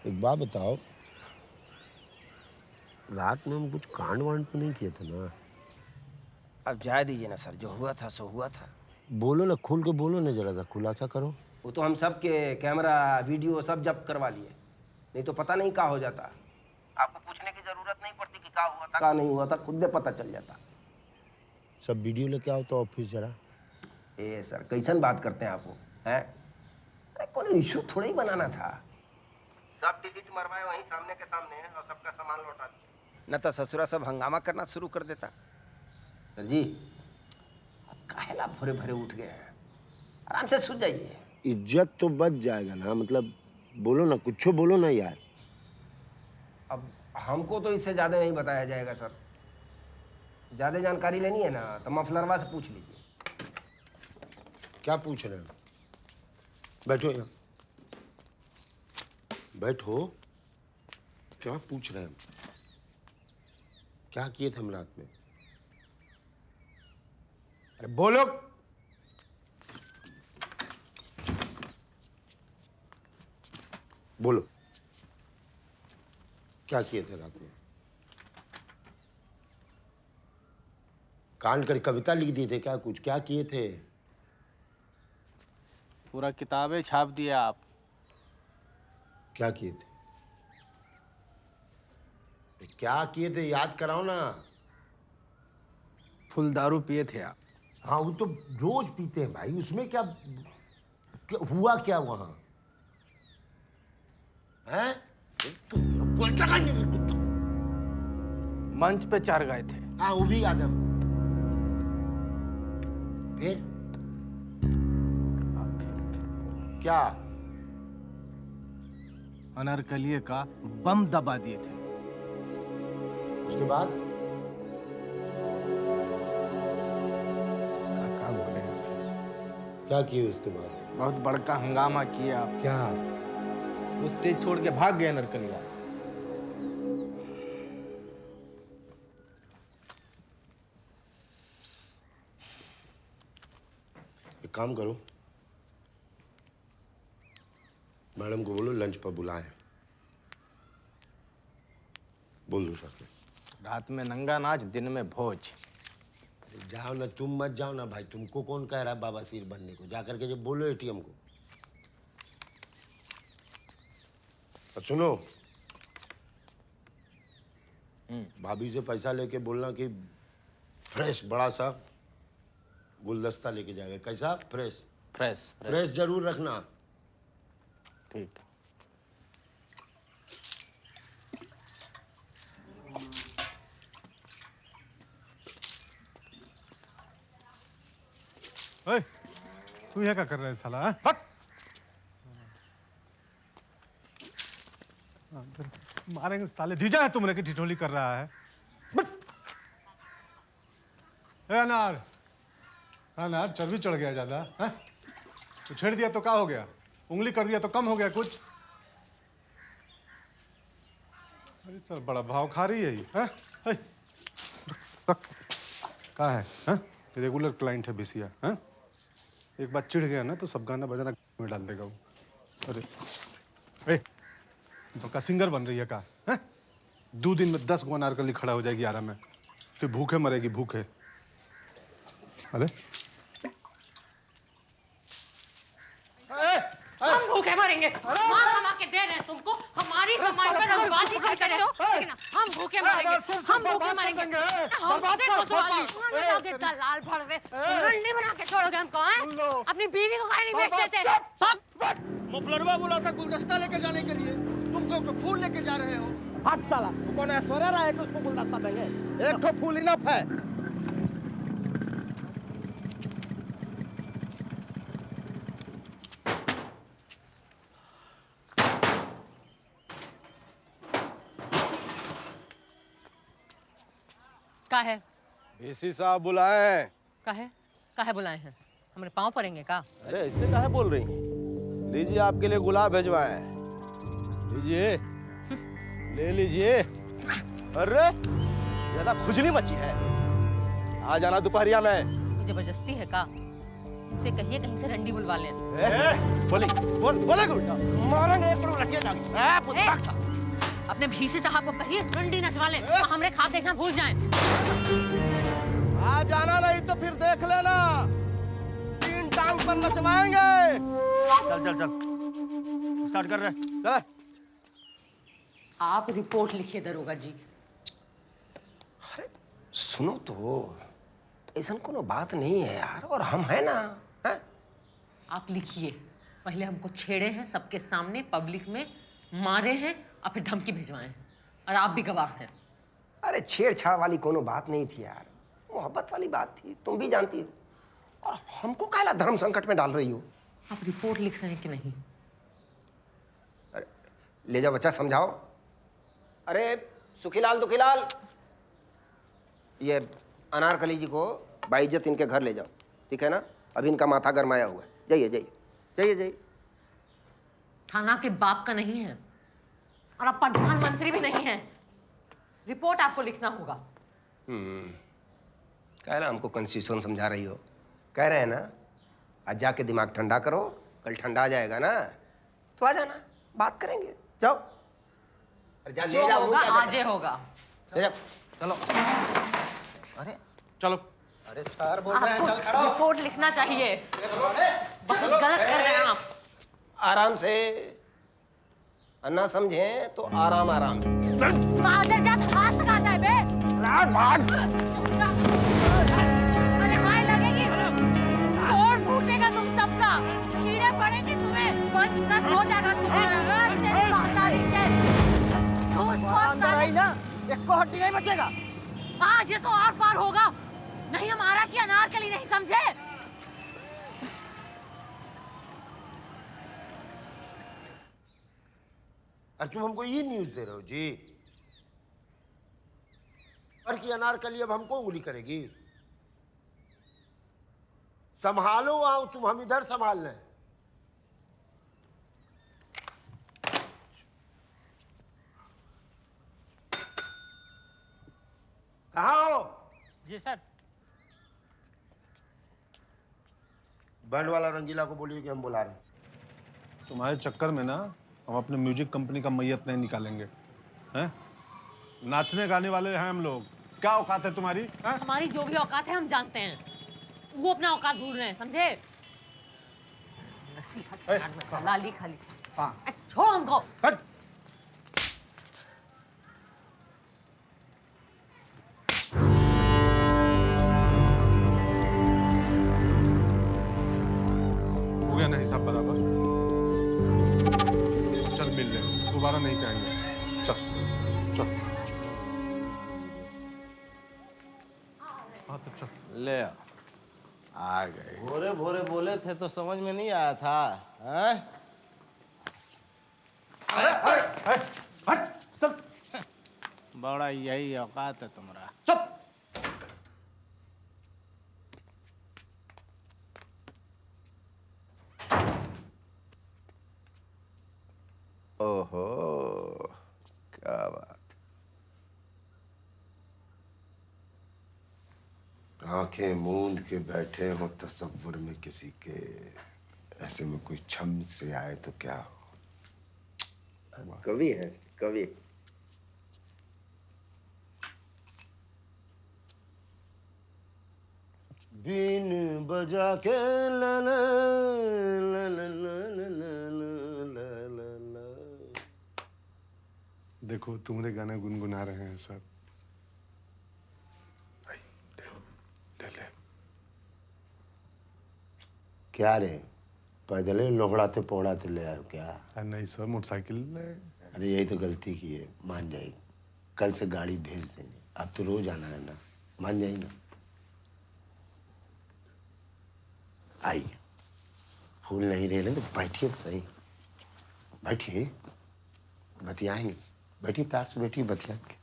एक बात बताओ, रात में हम कुछ कांड वांड तो नहीं किए थे ना? अब जाए दीजिए ना सर, जो हुआ था सो हुआ था। बोलो ना, खुल के बोलो ना, जरा सा खुलासा करो। वो तो हम सब के कैमरा वीडियो सब जब्त करवा लिए, नहीं तो पता नहीं क्या हो जाता। आपको पूछने की जरूरत नहीं पड़ती कि क्या हुआ था क्या नहीं हुआ था, खुद पता चल जाता। सब वीडियो लेके आओ तो ऑफिस जरा। ए सर कैसन बात करते हैं आप वो, हैं? अरे कोई इशू थोड़ा ही बनाना था। सब डिलीट मरवाए वहीं सामने के सामने और सबका सामान लौटा दिया। न तो ससुरा सब हंगामा करना शुरू कर देता। सर जी अब काहेला भरे भरे उठ गए हैं, आराम से सो जाइए। इज्जत तो बच जाएगा ना, मतलब बोलो ना, कुछ बोलो ना यार। अब हमको तो इससे ज़्यादा नहीं बताया जाएगा सर। ज़्यादा जानकारी लेनी है ना तो मफलरवा से पूछ लीजिए। क्या पूछ रहे हो? बैठो यहाँ, बैठो। क्या पूछ रहे हैं? क्या किए थे हम रात में? अरे बोलो। बोलो, क्या किए थे रात में? कांड कर कविता लिख दी थे क्या? कुछ क्या किए थे? पूरा किताबें छाप दिया आप। क्या किए थे? क्या किए थे याद कराओ ना। फुल दारू पिए थे आप। हाँ वो तो रोज पीते हैं भाई, उसमें क्या, हुआ क्या वहां? हैं? बोलता का नहीं कुत्ता। मंच पे चढ़ गए थे। हाँ वो भी याद है। फिर क्या? अनारकलिए का बम दबा दिए थे। उसके बाद क्या बोले आप? क्या किए उसके बाद? बहुत बड़का हंगामा किया आप। क्या? वो स्टेज छोड़ के भाग गए अनारकलिया। एक काम करो, मैडम को बोलो लंच पर बुलाएं। बोल दो सके। रात में नंगा नाच, दिन में भोज। जाओ ना, तुम मत जाओ ना भाई, तुमको कौन कह रहा है बाबा सिर बनने को? जाकर के जब बोलो एटीएम को। और सुनो, भाभी से पैसा लेके बोलना कि फ्रेश बड़ा सा गुलदस्ता लेके जाएगा। कैसा? फ्रेश फ्रेश फ्रेश जरूर रखना। ठीक। ओए, तू यहाँ क्या कर रहा है साला? हाँ? हट! मारेंगे साले। जीजा है तुमने कि ठिठोली कर रहा है? ए अनार, अनार चर्बी चढ़ गया ज्यादा। हाँ? तो छेड़ दिया तो क्या हो गया? उंगली कर दिया तो कम हो गया कुछ? अरे सर बड़ा भाव खा रही है ये। हाँ? क्या है? हाँ? रेगुलर क्लाइंट है बिसिया। हाँ? एक बार चिढ़ गया ना तो सब गाना बजाना में डाल देगा वो। अरे तो का सिंगर बन रही है का? हैं? 2 दिन में 10 गो अनारकली खड़ा हो जाएगी आराम में, फिर भूखे मरेगी भूखे। अरे हम भूखे मरेंगे। माँ कमा के दे रहे हैं तुमको, हमारी कमाई पर हम बाजी करते रहे हो, लेकिन हम भूखे मरेंगे। हम भूखे मरेंगे। हमसे कोतवाली दलाल भड़वे रंडी बना के छोड़ोगे हमको? हैं? अपनी बीवी को काहे नहीं बेच देते? मुफलरवा बोला था गुलदस्ता लेके जाने के लिए, तुम तो फूल लेके जा रहे हो। हट साला, तू कौन ऐश्वर्या राय है कि उसको गुलदस्ता देंगे? एक तो फूल इनफ है। का है? बीसी साहब बुलाए। का है बुलाए हैं? हमारे पाँव पड़ेंगे का? अरे ऐसे काहे बोल रही हैं? लीजिए आपके लिए गुलाब भेजवाए। लीजिए, ले लीजिए। अरे ज्यादा खुजली मची है, आ जाना दोपहरिया में। ये जबरदस्ती है का? इनसे कहिए कहीं से रंडी बुलवा लें। बोले उल्टा मारेंगे एक पर रखिए जा। अपने भीसी साहब को कहिए रंडी नचवा लें, हमरे खाब देखना भूल जाएं। आ जाना, नहीं तो फिर देख लेना, 3 टांग पर नचवाएंगे। चल चल चल, स्टार्ट कर रहे। चल। आप रिपोर्ट लिखिए दरोगा जी। अरे सुनो तो, ऐसा कोनो बात नहीं है यार, और हम है ना, हैं? आप लिखिए, पहले हमको छेड़े हैं सबके सामने, पब्लिक में मारे हैं और फिर धमकी भिजवाए हैं, और आप भी गवाह हैं। अरे छेड़छाड़ वाली कोनो बात नहीं थी यार, मोहब्बत वाली बात थी, तुम भी जानती हो। और हमको काला धर्म संकट में डाल रही हो। आप रिपोर्ट लिख रहे हैं कि नहीं? अरे ले जाओ बच्चा, समझाओ। अरे सुखीलाल दुखीलाल, ये अनारकली जी को बाइज्जत इनके घर ले जाओ, ठीक है ना? अभी इनका माथा गरमाया हुआ है। जाइए जाइए जाइए जाइए। थाना के बाप का नहीं है और आप प्रधानमंत्री भी नहीं हैं। रिपोर्ट आपको लिखना होगा। कह रहा हमको कॉन्स्टिट्यूशन समझा रही हो। कह रहे हैं ना, आज जाके दिमाग ठंडा करो, कल ठंडा आ जाएगा ना, तो आ जाना, बात करेंगे। जाओ। अरे जा, जो ले जाओ, होगा क्या आजे होगा। ले जाओ। चलो। अरे चलो। अरे सर बोल रहे हैं, चल खड़ा हो। रिपोर्ट लिखना चाहिए। बहुत गलत कर रहे हैं आप। आराम से, अन्ना समझे तो आराम आराम से। मादरजात हाथ लगाता है बे। अरे हाय लगेगी, तोड़ फूटेगा तुम सबका, कीड़े पड़ेंगे तुम्हें, बस नस हो जाएगा तुम्हारा। तेरी माता नीचे अंदर आई ना, एक को हड्डी नहीं बचेगा। आज ये तो आर पार होगा, नहीं हमारा की अनारकली नहीं समझे। अरे तुम हमको ये न्यूज दे रहे हो जी? और की अनारकली अब हमको उंगली करेगी? संभालो आओ तुम, हम इधर संभाल लें। कहाँ हो? जी सर। बैंड वाला रंगीला को बोलिए कि हम बुला रहे हैं। तुम्हारे चक्कर में ना हम अपने म्यूजिक कंपनी का मैयत नहीं निकालेंगे, हैं? नाचने गाने वाले हैं हम लोग। क्या औकात है तुम्हारी? हैं? हमारी जो भी औकात है हम जानते हैं, वो अपना औकात भूल रहे हैं, समझे? नसीहत लाली खाली। छोड़ो हमको। हो गया ना हिसाब बराबर? चल मिल ले, दोबारा नहीं कहेंगे। चल चल। हाँ तो चल। ले आ गए। भोरे भोरे बोले थे तो समझ में नहीं आया था, हैं? बड़ा यही औकात है तुम्हारा। चुप। ओहो, क्या बात। आंखें मूंद के बैठे हो तसव्वुर में किसी के, ऐसे में कोई छम से आए तो क्या हो। कवि है, कवि। बीन बजा के ला ला ला ला ला ला ला ला। देखो तुम्हारे गाने गुनगुना रहे हैं सब। क्या रे, पैदल लोहड़ाते पोड़ाते ले आयो क्या? नहीं सर, मोटरसाइकिल। अरे यही तो गलती की है, मान जाएगी। कल से गाड़ी भेज देंगे, अब तो रोज आना है ना, मान जाइए ना। आइए, फूल नहीं रहे तो बैठिए तो सही, बैठिए, बतियाएंगे। बैठिए, प्यार से बैठिए, बतियाएंगे।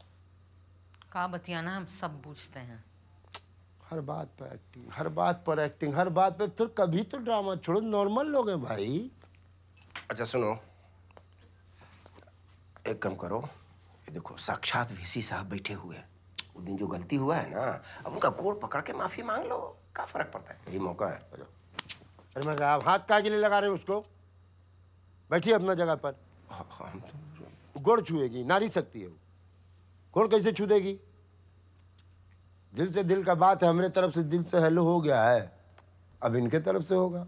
कहाँ बतियाना, हम सब पूछते हैं। हर बात पर एक्टिंग, हर बात पर एक्टिंग, हर बात पर। तो कभी तो ड्रामा छोड़ो, नॉर्मल लोग हैं भाई। अच्छा सुनो, एक काम करो, ये देखो साक्षात वीसी साहब बैठे हुए हैं। उस दिन जो गलती हुआ है ना, अब उनका गोड़ पकड़ के माफी मांग लो, क्या फर्क पड़ता है? यही मौका है। अरे मैं आप हाथ काहे के लिए लगा रहे हैं उसको? बैठिए अपना जगह पर। गोड़ छुएगी, नारी सकती है वो, गोड़ कैसे छू देगी? दिल से दिल का बात है, हमारे तरफ से दिल से हेलो हो गया है, अब इनके तरफ से होगा।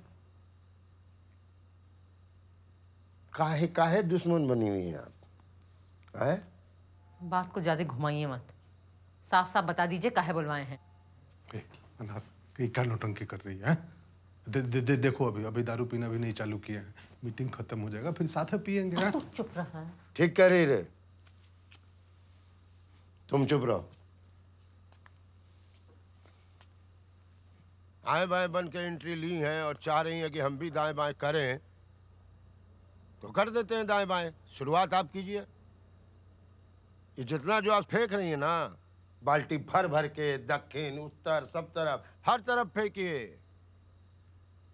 काहे काहे दुश्मन बनी हुई हैं आप, हैं? बात को ज्यादा घुमाइए मत, साफ साफ बता दीजिए काहे बुलवाए हैं। अनार कहीं क्या नौटंकी कर रही है? देखो अभी दारू पीना भी नहीं चालू किया है। मीटिंग खत्म हो जाएगा फिर साथ में पियेंगे। हाँ? चुप रहा। ठीक कह रही रे, तुम चुप रहो। आए बाएं बन के एंट्री ली है और चाह रही है कि हम भी दाएं बाएं करें, तो कर देते हैं दाएं बाएं। शुरुआत आप कीजिए। ये जितना जो आप फेंक रही है ना, बाल्टी भर भर के दक्षिण उत्तर सब तरफ हर तरफ फेंकिए,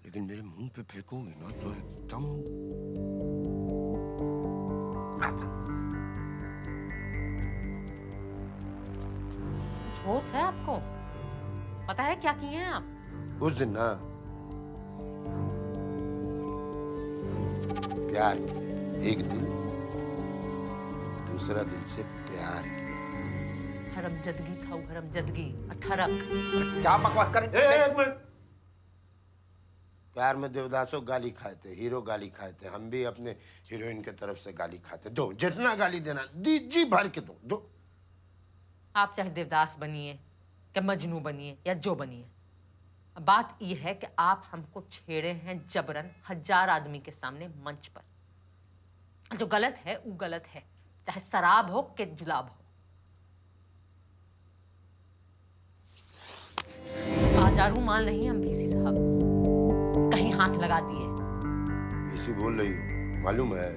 लेकिन मेरे मुंह पे फेंकोगे ना तो एकदम कुछ होश है आपको? पता है क्या किए हैं आप? उस दिन ना प्यार, एक दिल दूसरा दिल से प्यार किया। हरमजदगी था वो, हरमजदगी। अठरक। क्या बकवास कर रहे? एक मिनट। प्यार में देवदासों गाली खाए थे, हीरो गाली खाए थे, हम भी अपने हीरोइन के तरफ से गाली खाते। दो, जितना गाली देना जी भर के दो। आप चाहे देवदास बनिए कि मजनू बनिए या जो बनिए, बात यह है कि आप हमको छेड़े हैं जबरन 1000 आदमी के सामने मंच पर। जो गलत है वो गलत है, चाहे शराब हो कि जुलाब हो। बाजारू माल नहीं हम भीसी साहब, कहीं हाथ लगा दिए। इसी बोल रही हो, मालूम है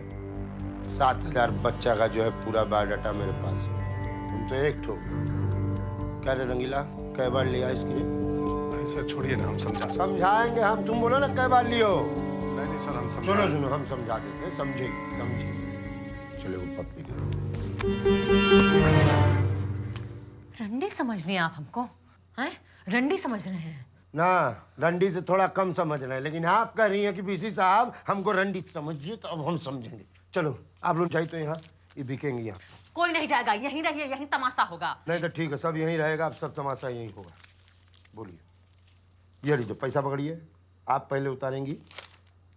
7000 बच्चा का जो है पूरा बायोडाटा मेरे पास है। तुम तो एक ठो। क्या रे रंगीला, कै बार लिया इसकी? अरे सर छोड़िए ना, हम समझाएंगे हम। तुम बोलो ना कै बार लियो। नहीं सर हम समझा। सुनो हम समझा देते, समझे। चलो वो पप्पी दे। रंडी समझ रहे हैं आप हमको? हैं? रंडी समझ रहे हैं ना? रंडी से थोड़ा कम समझ रहे हैं, लेकिन आप कह रही हैं कि बीसी साहब हमको रंडी समझिए, तो अब हम समझेंगे। चलो आप लोग जाइए, तो यहाँ ये बिकेंगे। यहाँ कोई नहीं जाएगा, यहीं रहिए, यहीं तमाशा होगा। नहीं तो ठीक है, सब यहीं रहेगा, अब सब तमाशा यहीं होगा। बोलिए। ये लीजिए पैसा पकड़िए, आप पहले उतारेंगी,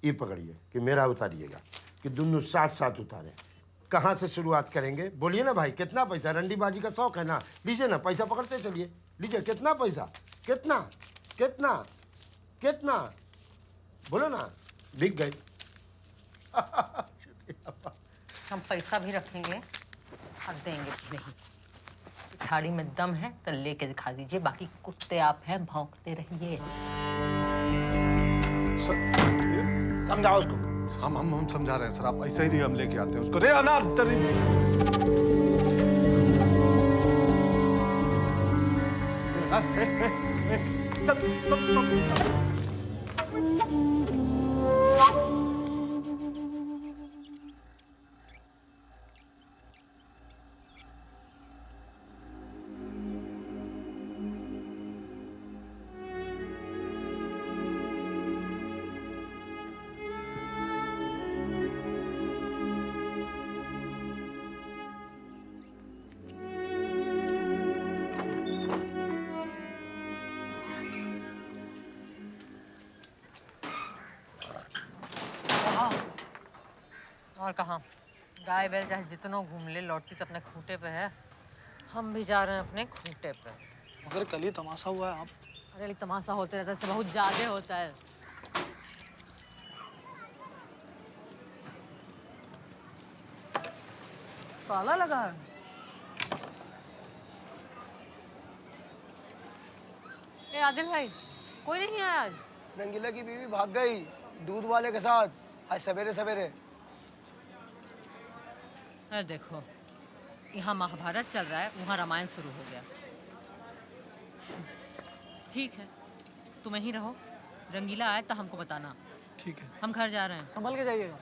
ये पकड़िए कि मेरा उतारिएगा, कि दोनों साथ साथ उतारें। कहाँ से शुरुआत करेंगे? बोलिए ना भाई, कितना पैसा? रंडीबाजी का शौक है ना? लीजिए ना, पैसा पकड़ते चलिए। लीजिए, कितना पैसा? कितना कितना कितना? बोलो ना, बिक गए। हम पैसा भी रखेंगे और देंगे भी नहीं। झाड़ी में दम है तो लेके दिखा दीजिए, बाकी कुत्ते आप हैं, भौंकते रहिए। समझाओ उसको। हम समझा रहे हैं सर, आप ऐसे ही हम लेके आते हैं उसको। रे अनार और कहाँ? गाय बैल चाहे जितनों घूम ले, लौटती तो अपने खूंटे पे है। हम भी जा रहे हैं अपने खूंटे पे। मगर कल ही तमाशा हुआ है। आप अरे तमाशा होते रहता है, इससे बहुत ज्यादा होता है। ताला लगा है। ए आदिल भाई, कोई नहीं आया आज? रंगीला की बीवी भाग गई दूध वाले के साथ आज सवेरे सवेरे। देखो, यहाँ महाभारत चल रहा है, वहाँ रामायण शुरू हो गया। ठीक है, तुम यहीं रहो, रंगीला आए तो हमको बताना। ठीक है, हम घर जा रहे हैं। संभल के जाइएगा।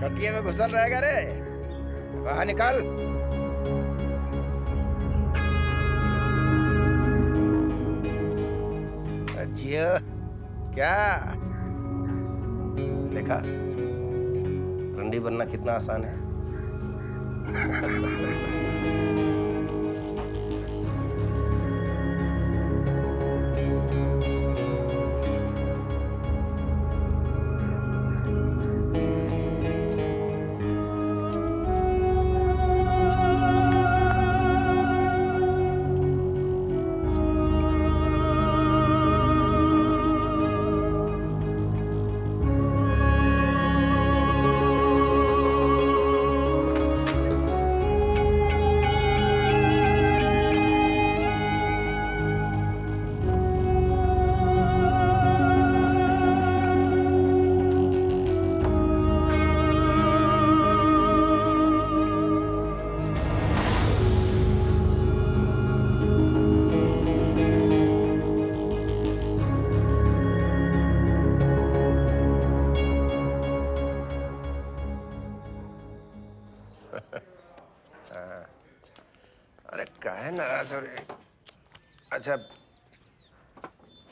खटिया में घुसल रहेगा रे, बाहर निकाल। जियो क्या? देखा रंडी बनना कितना आसान है। अरे काहे नाराज हो रहे? अच्छा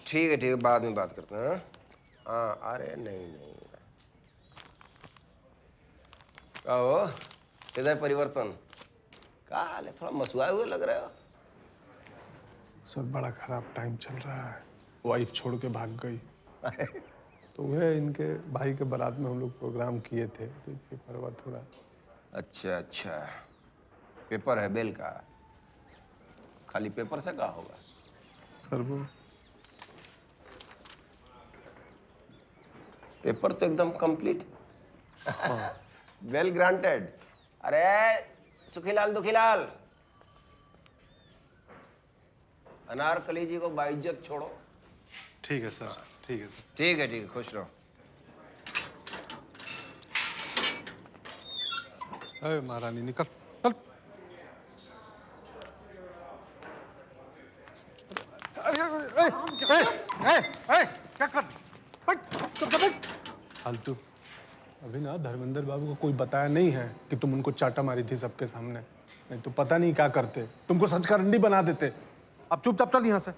ठीक है बाद में बात करते हैं। हाँ अरे नहीं कहो हृदय परिवर्तन का हाल है? थोड़ा मसुआए हुए लग रहे हो। सर बड़ा खराब टाइम चल रहा है। वाइफ छोड़ के भाग गई। तो वह इनके भाई के बारात में हम लोग प्रोग्राम किए थे तो इसके परवा थोड़ा। अच्छा पेपर है बेल का? खाली पेपर से क्या होगा सर? वो पेपर तो एकदम कंप्लीट। Well granted. अरे सुखीलाल दुखीलाल, अनारकली जी को बाइज्जत छोड़ो। ठीक है सर, ठीक है सर। ठीक है खुश रहो। अरे महारानी निकल चल। क्या कर? फालतू। अभी ना धर्मेंद्र बाबू को कोई बताया नहीं है कि तुम उनको चाटा मारी थी सबके सामने, नहीं तो पता नहीं क्या करते, तुमको सच का रंडी बना देते। अब चुपचाप चल यहाँ से।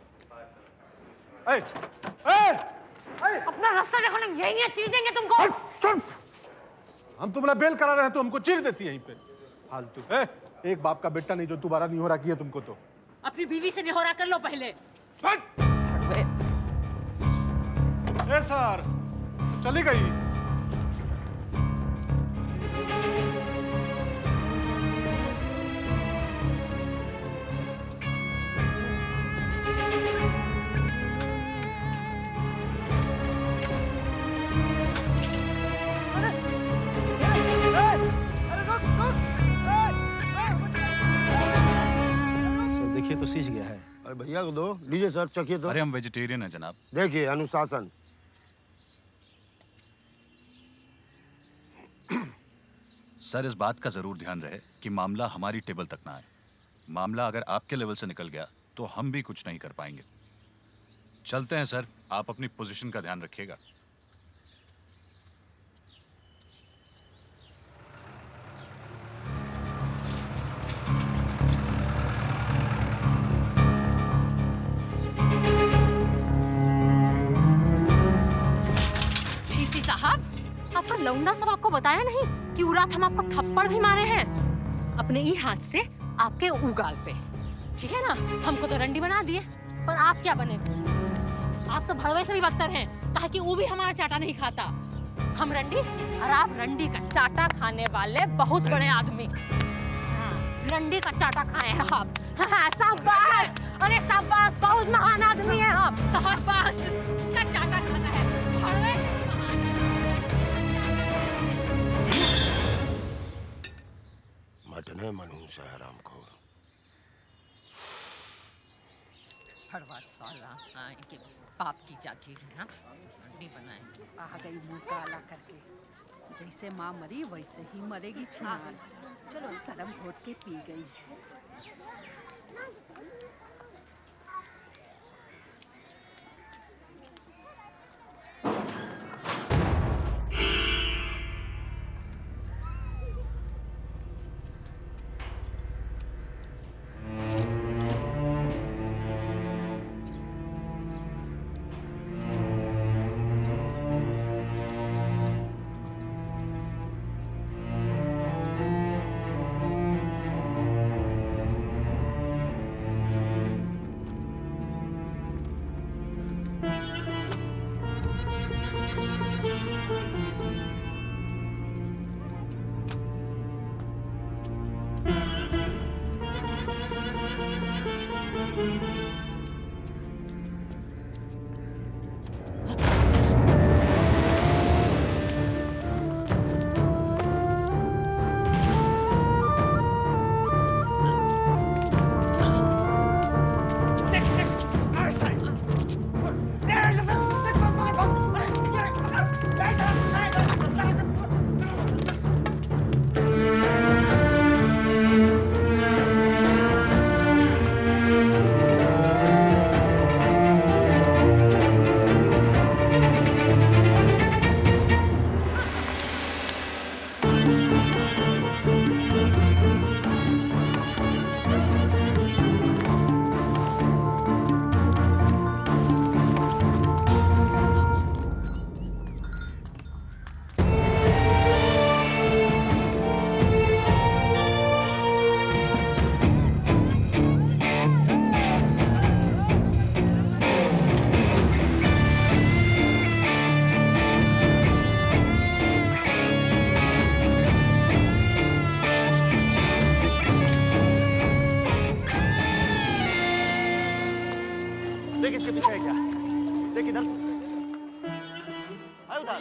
अपना रास्ता देखो ना, यहीं चीर देंगे तुमको। चुप! हम तुम्हारा बेल करा रहे हैं तो हमको चीर देती है यहीं पे। फालतू। एक बाप का बेटा नहीं जो दोबारा नहीं हो रहा किया तुमको तो। अपनी बीवी से नहीं हो रहा कर लो पहले। सर चली गई। सर देखिए तो सीज गया है। अरे भैया को दो, लीजिए सर चखिए तो। अरे हम वेजिटेरियन हैं जनाब। देखिए अनुशासन। सर इस बात का जरूर ध्यान रहे कि मामला हमारी टेबल तक ना आए। मामला अगर आपके लेवल से निकल गया तो हम भी कुछ नहीं कर पाएंगे। चलते हैं सर, आप अपनी पोजीशन का ध्यान रखिएगा। आपका लौंडा सब आपको बताया नहीं कि वो रात हम आपको थप्पड़ भी मारे हैं अपने ही हाथ से आपके उगाल पे, ठीक है ना? हमको तो रंडी बना दिए, पर आप क्या बने? आप तो भड़वे से भी बदतर हैं, कहा कि वो भी हमारा चाटा नहीं खाता। हम रंडी और आप रंडी का चाटा खाने वाले बहुत बड़े आदमी। रंडी का चाटा खाए हैं आप। शाबाश, अरे शाबाश, बहुत महान आदमी है आप। शाबाश का चाटा खाता है, भड़वे से भी महान है। मटने मनहूस है हरामखोर। भड़वा साला, हाँ, इनके बाप की जागीर है ना, रंडी बनाएंगे। आ गई मुंह काला करके, जैसे माँ मरी वैसे ही मरेगी छिनार। चलो शर्म घोट के पी गई है। देख इसके पीछे है क्या? देख इधर। आए उधर।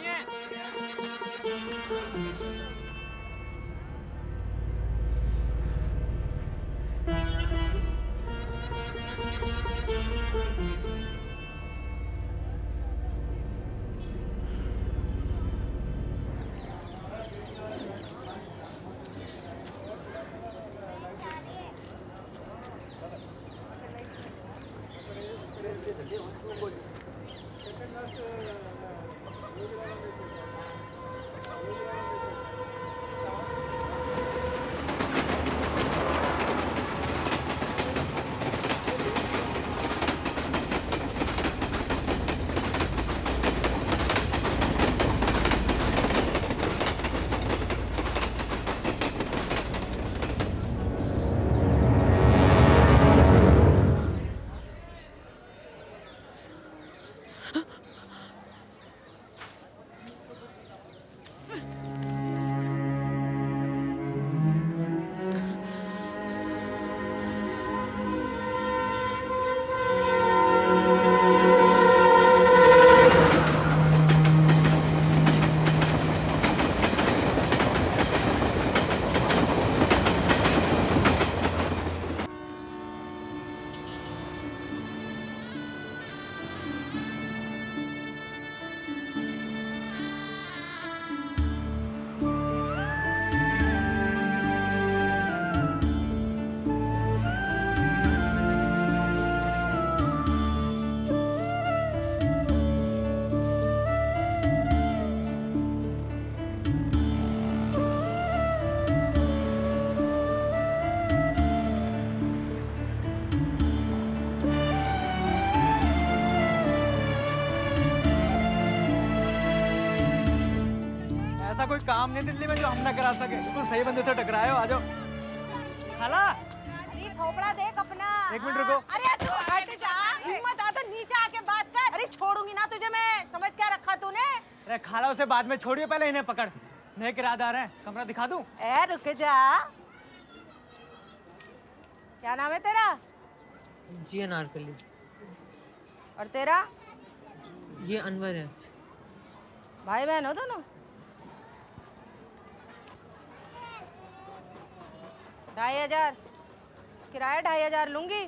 ऐसा कोई काम नहीं दिल्ली में जो हम ना करा सके। बिल्कुल सही बंदे से टकराए हो। आ जाओ। खाला अरे थोपड़ा देख अपना। एक मिनट रुको। अरे तू हट जा, हिम्मत आ तो नीचे आके बात कर। अरे छोड़ूंगी ना तुझे मैं, समझ क्या रखा तूने? अरे खाला उसे बाद में छोड़िए, पहले इन्हें पकड़। नए किराएदार हैं, कमरा दिखा दूं? ए रुक जा। क्या नाम है तेरा? जी अनारकली। और तेरा? ये अनवर है। भाई बहन हो दोनों? 2500 किराया, 2500 लूंगी।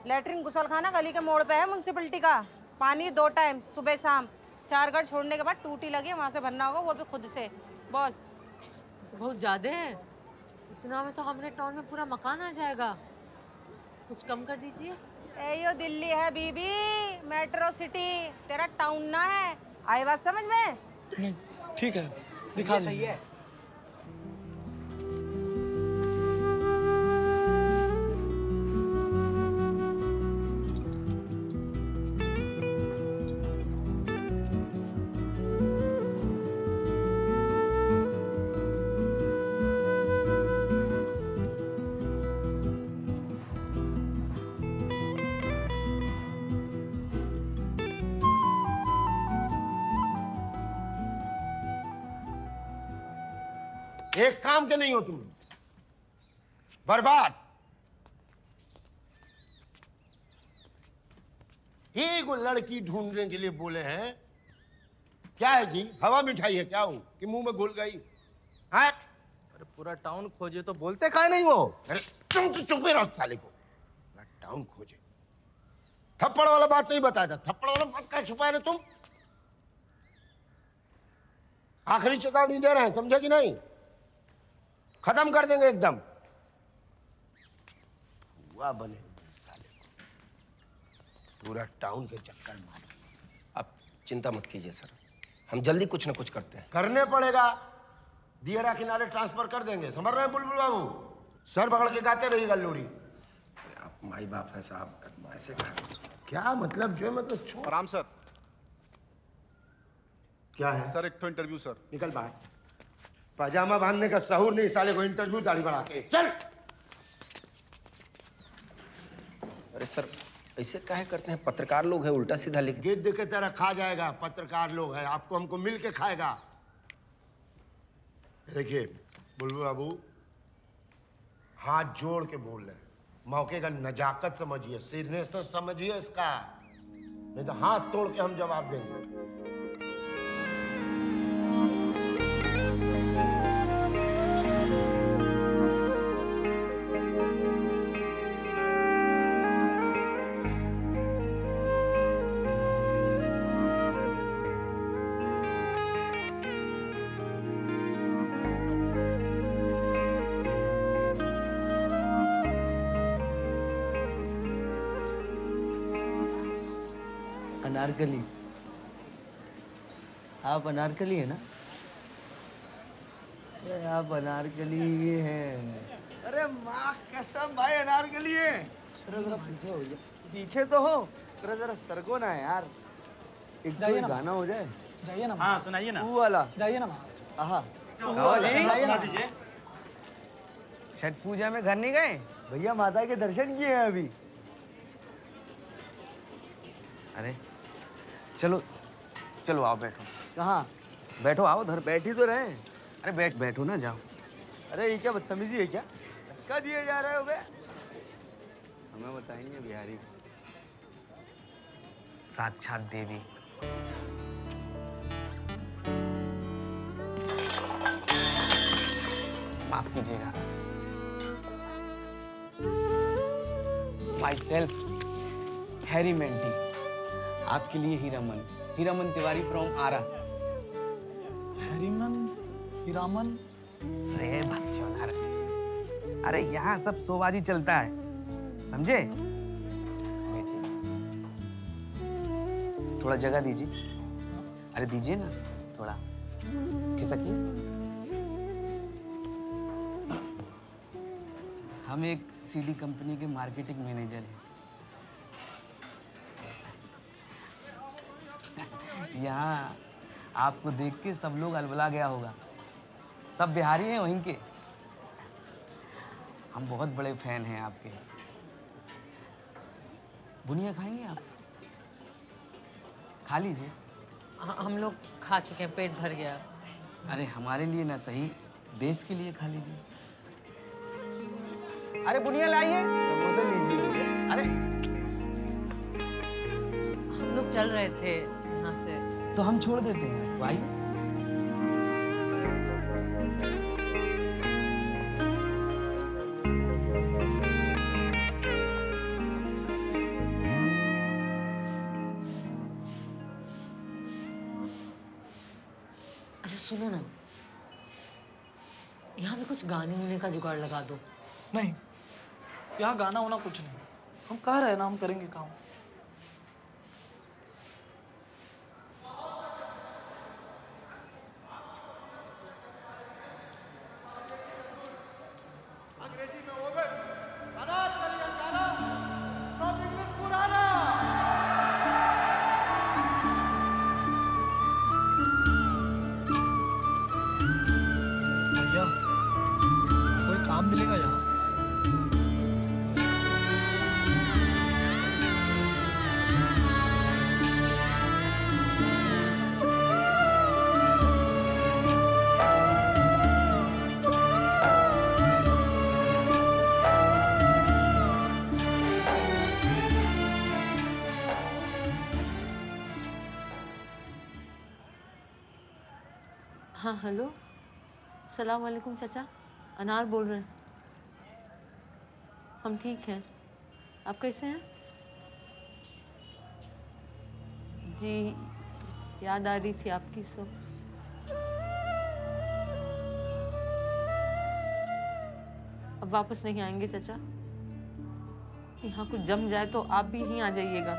लेटरिन गुसलखाना गली के मोड़ पे है म्यूनसिपलिटी का। पानी 2 टाइम सुबह शाम। 4 घर छोड़ने के बाद टूटी लगी है, वहाँ से भरना होगा, वो भी खुद से। बोल। तो बहुत ज्यादा है। इतना में तो हमारे टाउन में पूरा मकान आ जाएगा। कुछ कम कर दीजिए। यो दिल्ली है बीबी, मेट्रो सिटी। तेरा टाउन ना है। आई बात समझ में? ठीक है, दिखा सही है। एक काम के नहीं हो तुम, बर्बाद। एक लड़की ढूंढने के लिए बोले हैं। क्या है जी, हवा मिठाई है क्या वो कि मुंह में घुल गई? हाँ? अरे पूरा टाउन खोजे तो बोलते काहे नहीं वो? अरे तुम तो चुप ही रहो साले को। पूरा टाउन खोजे, थप्पड़ वाला बात नहीं बताया था। थप्पड़ वाला बात क्या छुपाया ना तुम? आखिरी चेतावनी दे रहे हैं, समझे कि नहीं? खत्म कर देंगे एकदम। हुआ बने साले को पूरा टाउन के चक्कर मार। आप चिंता मत कीजिए सर, हम जल्दी कुछ ना कुछ करते हैं। करने पड़ेगा, दियरा किनारे ट्रांसफर कर देंगे, समझ रहे हैं बुलबुल बाबू? सर पकड़ के गाते रहिएगा लोरी। आप माई बाप हैं साहब, ऐसे क्या मतलब जो मैं तो आराम सर। क्या है सर? एक तो इंटरव्यू सर। निकल बाहर। पजामा बांधने का सहूर नहीं साले को, इंटरव्यू दाढ़ी बढ़ा के चल। अरे सर ऐसे काहे करते हैं, पत्रकार लोग हैं, उल्टा सीधा लिख। गिद्ध के तरह खा जाएगा, पत्रकार लोग हैं, आपको हमको मिल के खाएगा। देखिए बुलबुल बाबू, हाथ जोड़ के बोल रहे हैं, मौके का नजाकत समझिए, सीरियसनेस समझिए इसका, नहीं तो हाथ तोड़ के हम जवाब देंगे। अनारकली, आप अनारकली है ना? अरे आप अनारकली ये हैं। अरे माँ कसम भाई अनारकली है। अरे जरा पीछे हो जाए। पीछे तो हो, अरे जरा सरको ना यार। एक तो ये गाना हो जाए। जाइए ना। हाँ सुनाइए ना। वो वाला जाइए ना। आहा जाइए ना। छठ पूजा में घर नहीं गए? भैया माता के दर्शन किए हैं अभी। अरे चलो चलो आओ बैठो। कहाँ? बैठो आओ उधर। बैठी तो रहे। अरे बैठो ना, जाओ। अरे ये क्या बदतमीजी है क्या? धक्का दिए जा रहे हो बे? हमें बताएंगे बिहारी साक्षात देवी। माफ कीजिएगा। माई सेल्फ हैरी मेंटी, आपके लिए हीरामन तिवारी फ्रॉम आरा। हीरामन अरे बच्चों, अरे यहाँ सब सोबाजी चलता है, समझे? बैठिए, थोड़ा जगह दीजिए। अरे दीजिए ना थोड़ा, खिसकिए। हम एक सीडी कंपनी के मार्केटिंग मैनेजर हैं। यहाँ आपको देख के सब लोग अलबला गया होगा, सब बिहारी हैं वहीं के। हम बहुत बड़े फैन हैं आपके। बुनिया खाएंगे आप? खा लीजिए। हम लोग खा चुके हैं, पेट भर गया। अरे हमारे लिए ना सही, देश के लिए खा लीजिए। अरे बुनिया लाइए, समोसे लीजिए। अरे हम लोग चल रहे थे यहाँ से। तो हम छोड़ देते हैं भाई। अच्छा सुनो ना, यहाँ पे कुछ गाने होने का जुगाड़ लगा दो। नहीं, यहाँ गाना होना कुछ नहीं। हम कह रहे हैं ना, हम करेंगे काम। अंग्रेजी में ओवन, अनारकली अंगारा, फ्रॉम इंग्लिश पुराना। भैया कोई काम मिलेगा यहाँ? हाँ हेलो, सलाम वालेकुम चाचा, अनार बोल रहे हैं। हम ठीक हैं, आप कैसे हैं? जी, याद आ रही थी आपकी सब। अब वापस नहीं आएंगे चाचा, यहाँ कुछ जम जाए तो आप भी यहीं आ जाइएगा।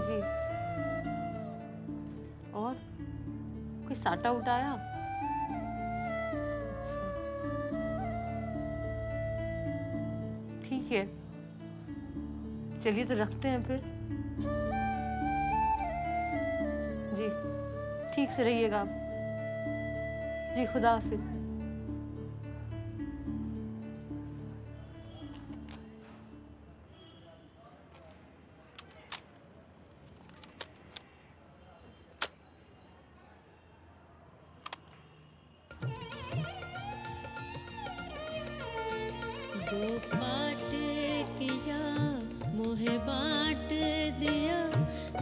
जी, और कोई साटा उठाया? ठीक है, चलिए तो रखते हैं फिर। जी, ठीक से रहिएगा आप। जी, खुदा हाफिज। दो पाट किया मोहे बांट दिया,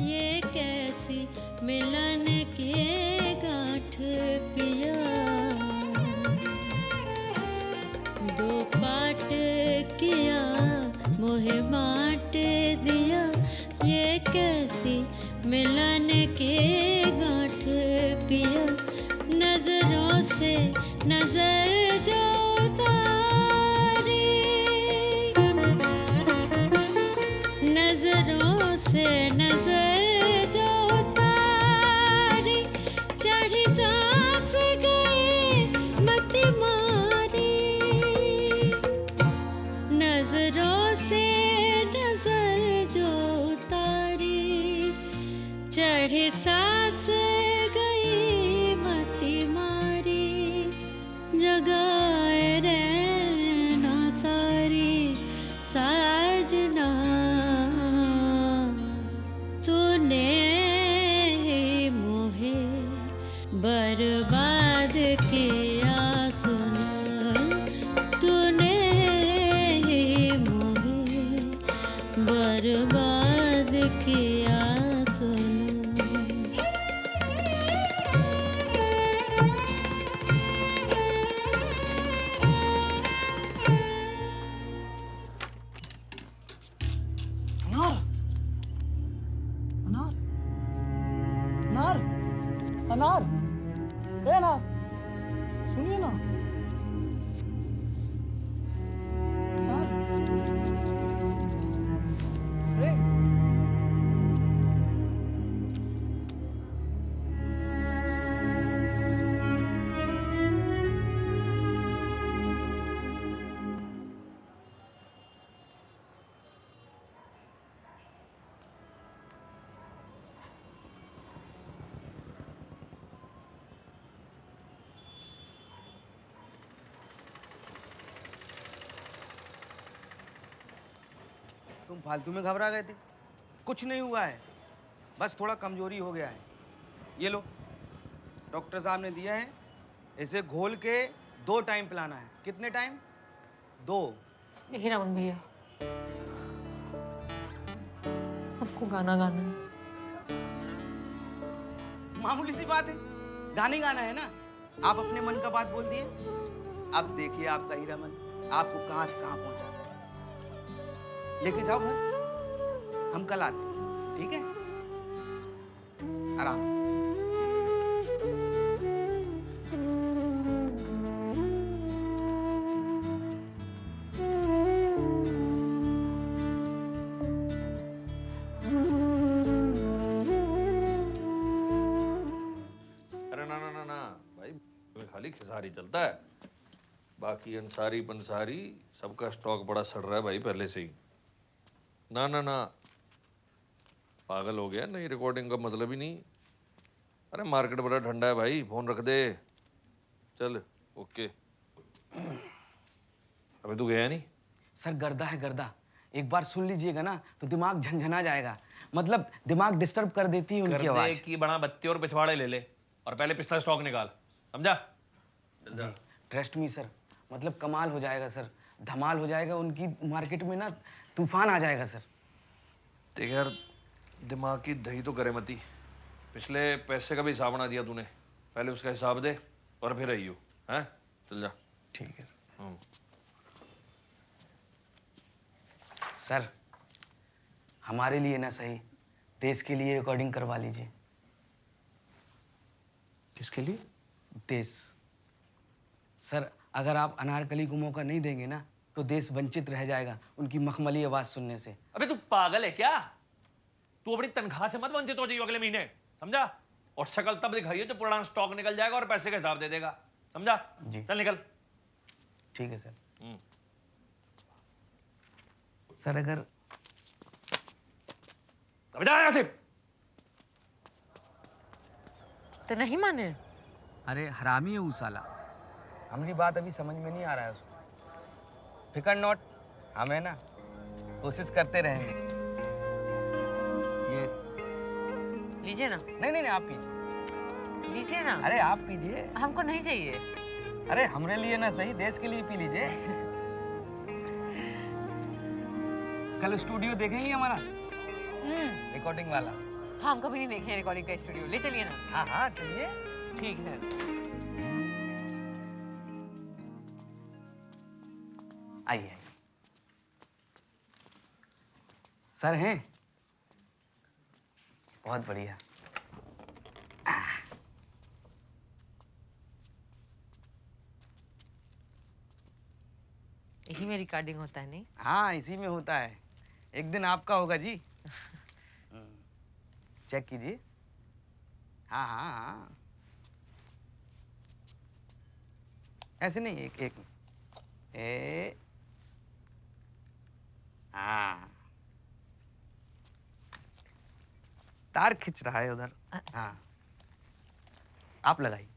ये कैसी मिलन के गांठ पिया। दो पाट किया मोहे बांट दिया, ये कैसी मिलन के गांठ पिया। नजरों से नजर जो नजरों से नजर जो तारी, चढ़ी सांस गए मत मारी। नजरों से नजर जो तारी, चढ़ी सांस गई मत मारी। जगाए रहना सारी साजना, तूने मोहे बर्बाद किया सुन। तूने मोहे बर्बाद किया सुन। अनार अनार अनार, ए अनार, सुनिए ना। अनार, ए, तुम फालतू में घबरा गए थे। कुछ नहीं हुआ है, बस थोड़ा कमजोरी हो गया है। ये लो, डॉक्टर साहब ने दिया है, इसे घोल के 2 टाइम पिलाना है। कितने टाइम? 2। देखिए रावण भैया, आपको गाना गाना है। मामूली सी बात है, गाने गाना है ना। आप अपने मन का बात बोल दिए। अब देखिए आपका हीरा मन आपको कहाँ से कहाँ पहुँचाता है। लेके जाओ घर, हम कल आते हैं, ठीक है? आराम से। अरे ना ना ना ना भाई, में खाली खिसारी चलता है, बाकी अंसारी पंसारी सबका स्टॉक बड़ा सड़ रहा है भाई पहले से ही। ना ना ना, पागल हो गया, नई रिकॉर्डिंग का मतलब ही नहीं। अरे मार्केट बड़ा ठंडा है भाई, फोन रख दे। चल ओके। अबे तू गया नहीं? सर गर्दा है गर्दा, एक बार सुन लीजिएगा ना तो दिमाग झंझना जाएगा। मतलब दिमाग डिस्टर्ब कर देती है उनकी आवाज। की बना बत्ती और पिछवाड़े ले ले और पहले पिछला स्टॉक निकाल, समझा? जी ट्रस्ट मी सर, मतलब कमाल हो जाएगा सर, धमाल हो जाएगा। उनकी मार्केट में ना तूफान आ जाएगा सर। देख यार, दिमाग की दही तो करे मती। पिछले पैसे का भी हिसाब बना दिया तूने। पहले उसका हिसाब दे और फिर आइयो, हैं? चल जा। ठीक है सर। सर हमारे लिए ना सही, देश के लिए रिकॉर्डिंग करवा लीजिए। किसके लिए? देश। सर अगर आप अनारकली को मौका नहीं देंगे ना तो देश वंचित रह जाएगा उनकी मखमली आवाज सुनने से। अबे तू पागल है क्या? तू अपनी तनख्वाह से मत वंचित हो जाइयो अगले महीने, समझा? और शक्ल तब दिखाइए जब पुराना स्टॉक निकल जाएगा और पैसे का हिसाब दे देगा, समझा? जी। चल निकल। ठीक है सर। सर अगर अब जा यहाँ से। तो नहीं माने? अरे हरामी है वो साला। हमारी बात अभी समझ में नहीं आ रहा है उसको। फिकर नॉट, हम है ना, कोशिश करते रहेंगे। ये लीजिए ना। नहीं नहीं नहीं, आप पीजिए। लीजिए ना। अरे आप पीजिए। हमको नहीं चाहिए। अरे हमरे लिए ना सही, देश के लिए पी लीजिए। कल स्टूडियो देखेंगे हमारा रिकॉर्डिंग वाला। हाँ, हम कभी नहीं देखे हैं रिकॉर्डिंग का स्टूडियो। ले चलिए ना। हाँ हाँ चलिए। ठीक है। आइए। सर हैं? बहुत बढ़िया। यही में रिकॉर्डिंग होता है नहीं? हाँ इसी में होता है, एक दिन आपका होगा जी। चेक कीजिए। हाँ हाँ हाँ, ऐसे नहीं, एक एक हाँ, तार खिंच रहा है उधर। हाँ आप लगाइए।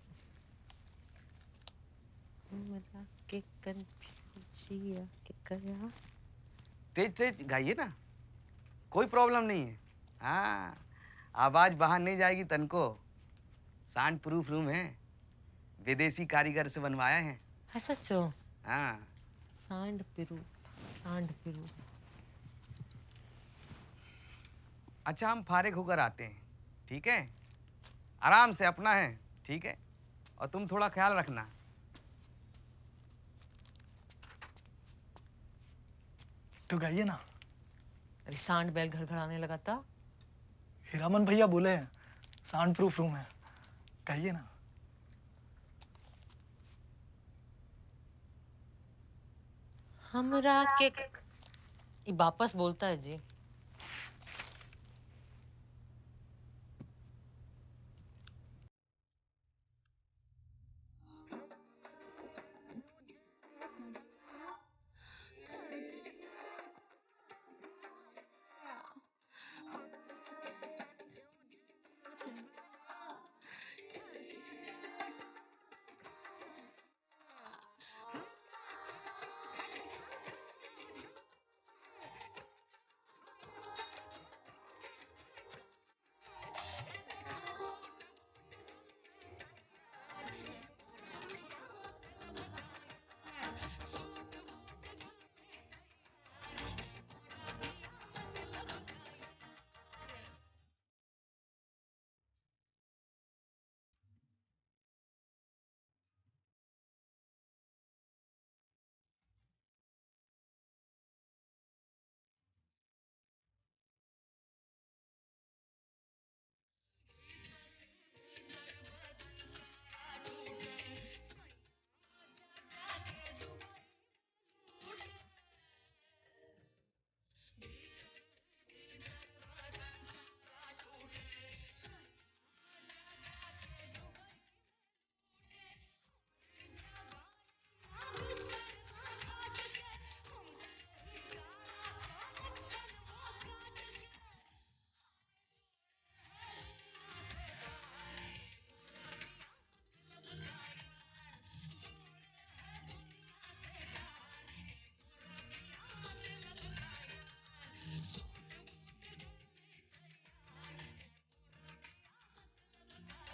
तेज तेज गाइए ना, कोई प्रॉब्लम नहीं है। हाँ आवाज बाहर नहीं जाएगी तनको। साउंड प्रूफ रूम है, विदेशी कारीगर से बनवाया है। है सच्चो? हाँ साउंड प्रूफ। अच्छा हम फारिग होकर आते हैं, ठीक है? आराम से अपना है, ठीक है? और तुम थोड़ा ख्याल रखना। तो गाइए ना। अरे साउंड बेल घड़घड़ाने लगा था। हीरामन भैया बोले हैं साउंड प्रूफ रूम है, गाइए ना। हमरा के ये वापस बोलता है जी।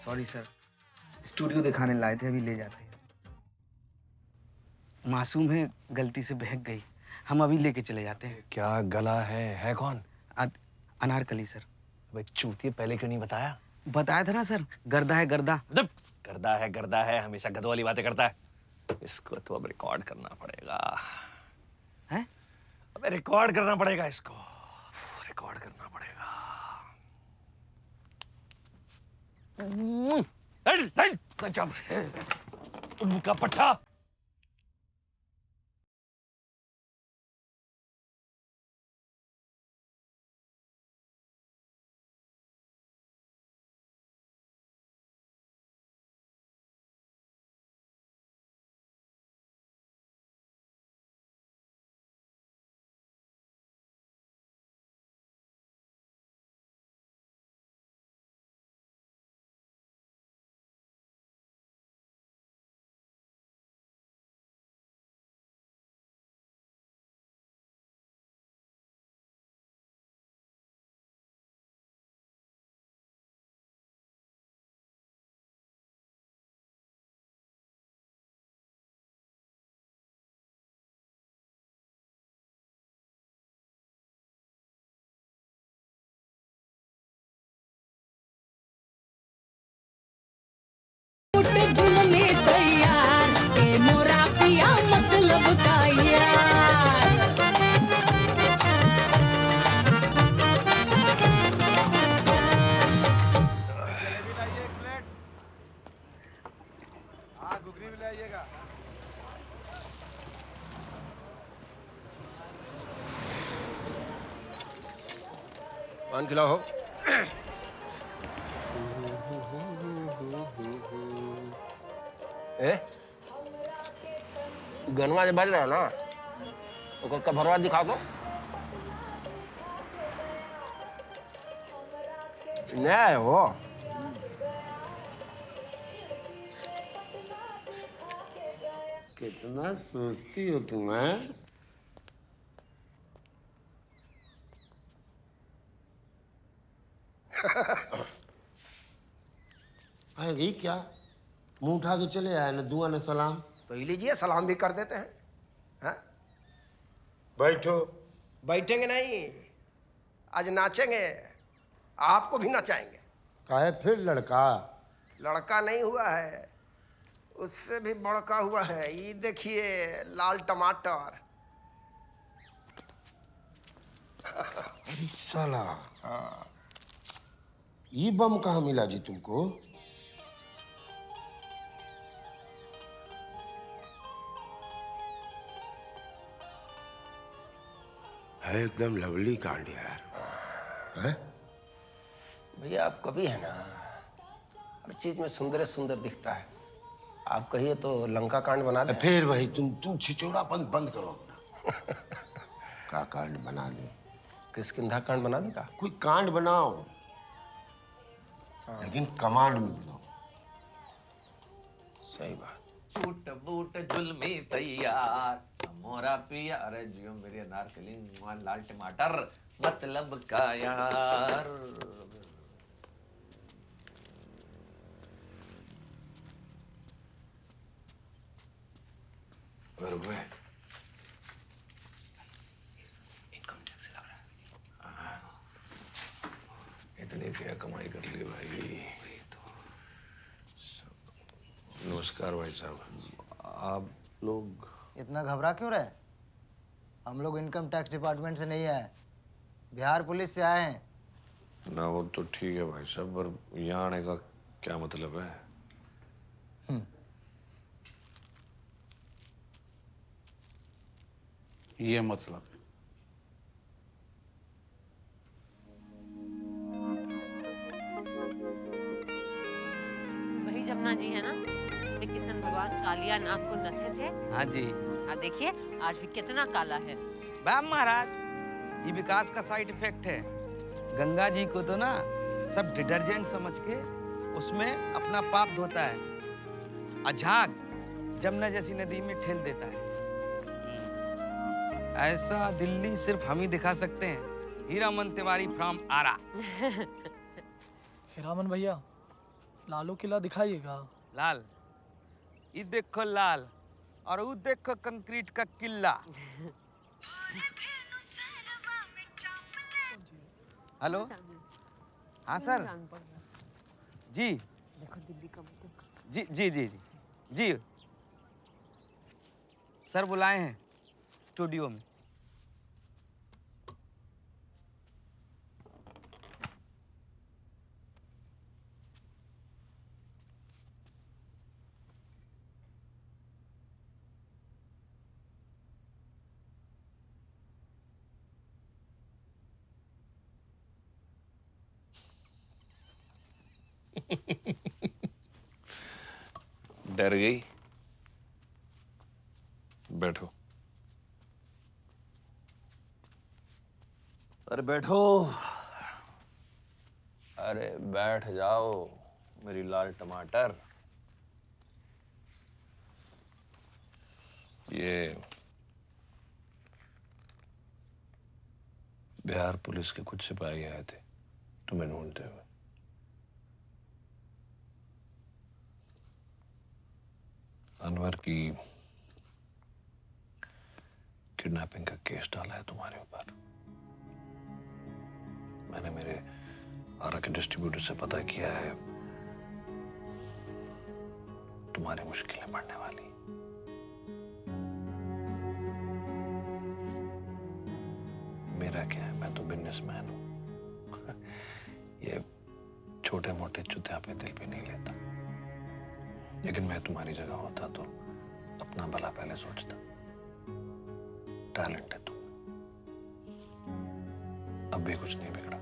सॉरी सर, स्टूडियो दिखाने लाए थे, अभी ले जाते हैं। मासूम है, गलती से बहक गई, हम अभी लेके चले जाते हैं। क्या गला है कौन? अनारकली सर। भाई चूतिए, पहले क्यों नहीं बताया? बताया था ना सर, गर्दा है गर्दा। गर्दा है, हमेशा गधों वाली बातें करता है। इसको तो अब रिकॉर्ड करना पड़ेगा। हैं? अबे रिकॉर्ड करना पड़ेगा इसको, रिकॉर्ड करना पड़ेगा। उनका पट्टा। जुल्मे तैयार ए मोरा पिया मतलब का यार। हाँ घुगनी भी ले आइएगा। पान खिलाओ हो। गनवा जब बज रहा है ना तो कभरवा दिखा दो। नया है वो। कितना सोचती हो तुम हैं? आएगी क्या? मुंह उठा के चले आए, न दुआ न सलाम। तो ही लीजिए, सलाम भी कर देते हैं। हाँ? बैठो। बैठेंगे नहीं, आज नाचेंगे, आपको भी नचाएंगे। काहे फिर लड़का? लड़का नहीं हुआ है, उससे भी बड़का हुआ है। ये देखिए लाल टमाटर। अरे साला, ये बम कहाँ मिला जी तुमको? है एकदम लवली कांड यार। है? भैया आप कभी है ना, हर चीज में सुंदर सुंदर दिखता है। आप कहिए तो लंका कांड बना ले। फिर वही तुम छिचोड़ापन बंद करो अपना। का कांड बना ले? किसकिंधा कांड बना देगा? कोई कांड बनाओ, लेकिन कमांड में बनाओ। सही बात। सूट बूट जुल्मी तैयार, मोरा पिया। अरे जियो मेरी अनारकली, लाल टमाटर मतलब का यार। इनकम टैक्स लग रहा है। इतनी क्या कमाई कर ली भाई। नमस्कार भाई साहब, आप लोग इतना घबरा क्यों रहे? हम लोग इनकम टैक्स डिपार्टमेंट से नहीं आए, बिहार पुलिस से आए हैं। ना वो तो ठीक है भाई साहब, पर यहाँ आने का क्या मतलब है? ये मतलब वही जमुना जी है ना, जिसमें किशन भगवान कालिया नाग को नथे थे। हाँ जी। हाँ देखिए आज भी कितना काला है। वाह महाराज, ये विकास का साइड इफेक्ट है। गंगा जी को तो ना सब डिटर्जेंट समझ के उसमें अपना पाप धोता है, और झाग जमुना जैसी नदी में ठेल देता है। ऐसा दिल्ली सिर्फ हम ही दिखा सकते हैं। हीरामन तिवारी फ्रॉम आरा। हीरामन भैया, लालू किला दिखाइएगा। लाल, ये देखो लाल, और वो देखो कंक्रीट का किला। हेलो, हाँ सर जी। देखो दिल्ली का जी जी जी जी जी सर बुलाए हैं स्टूडियो में। डर गई? बैठो। अरे बैठो। अरे बैठ जाओ मेरी लाल टमाटर। ये बिहार पुलिस के कुछ सिपाही आए थे तुम्हें ढूंढते हुए। अनवर की किडनैपिंग का केस डाला है तुम्हारे ऊपर। मैंने मेरे आरा के डिस्ट्रीब्यूटर से पता किया है, तुम्हारी मुश्किलें बढ़ने वाली। मेरा क्या है, मैं तो बिजनेसमैन हूं। ये छोटे मोटे चुतिया पे दिल भी नहीं लेता, लेकिन मैं तुम्हारी जगह होता तो अपना भला पहले सोचता। टैलेंट है तुम, अब भी कुछ नहीं बिगड़ा।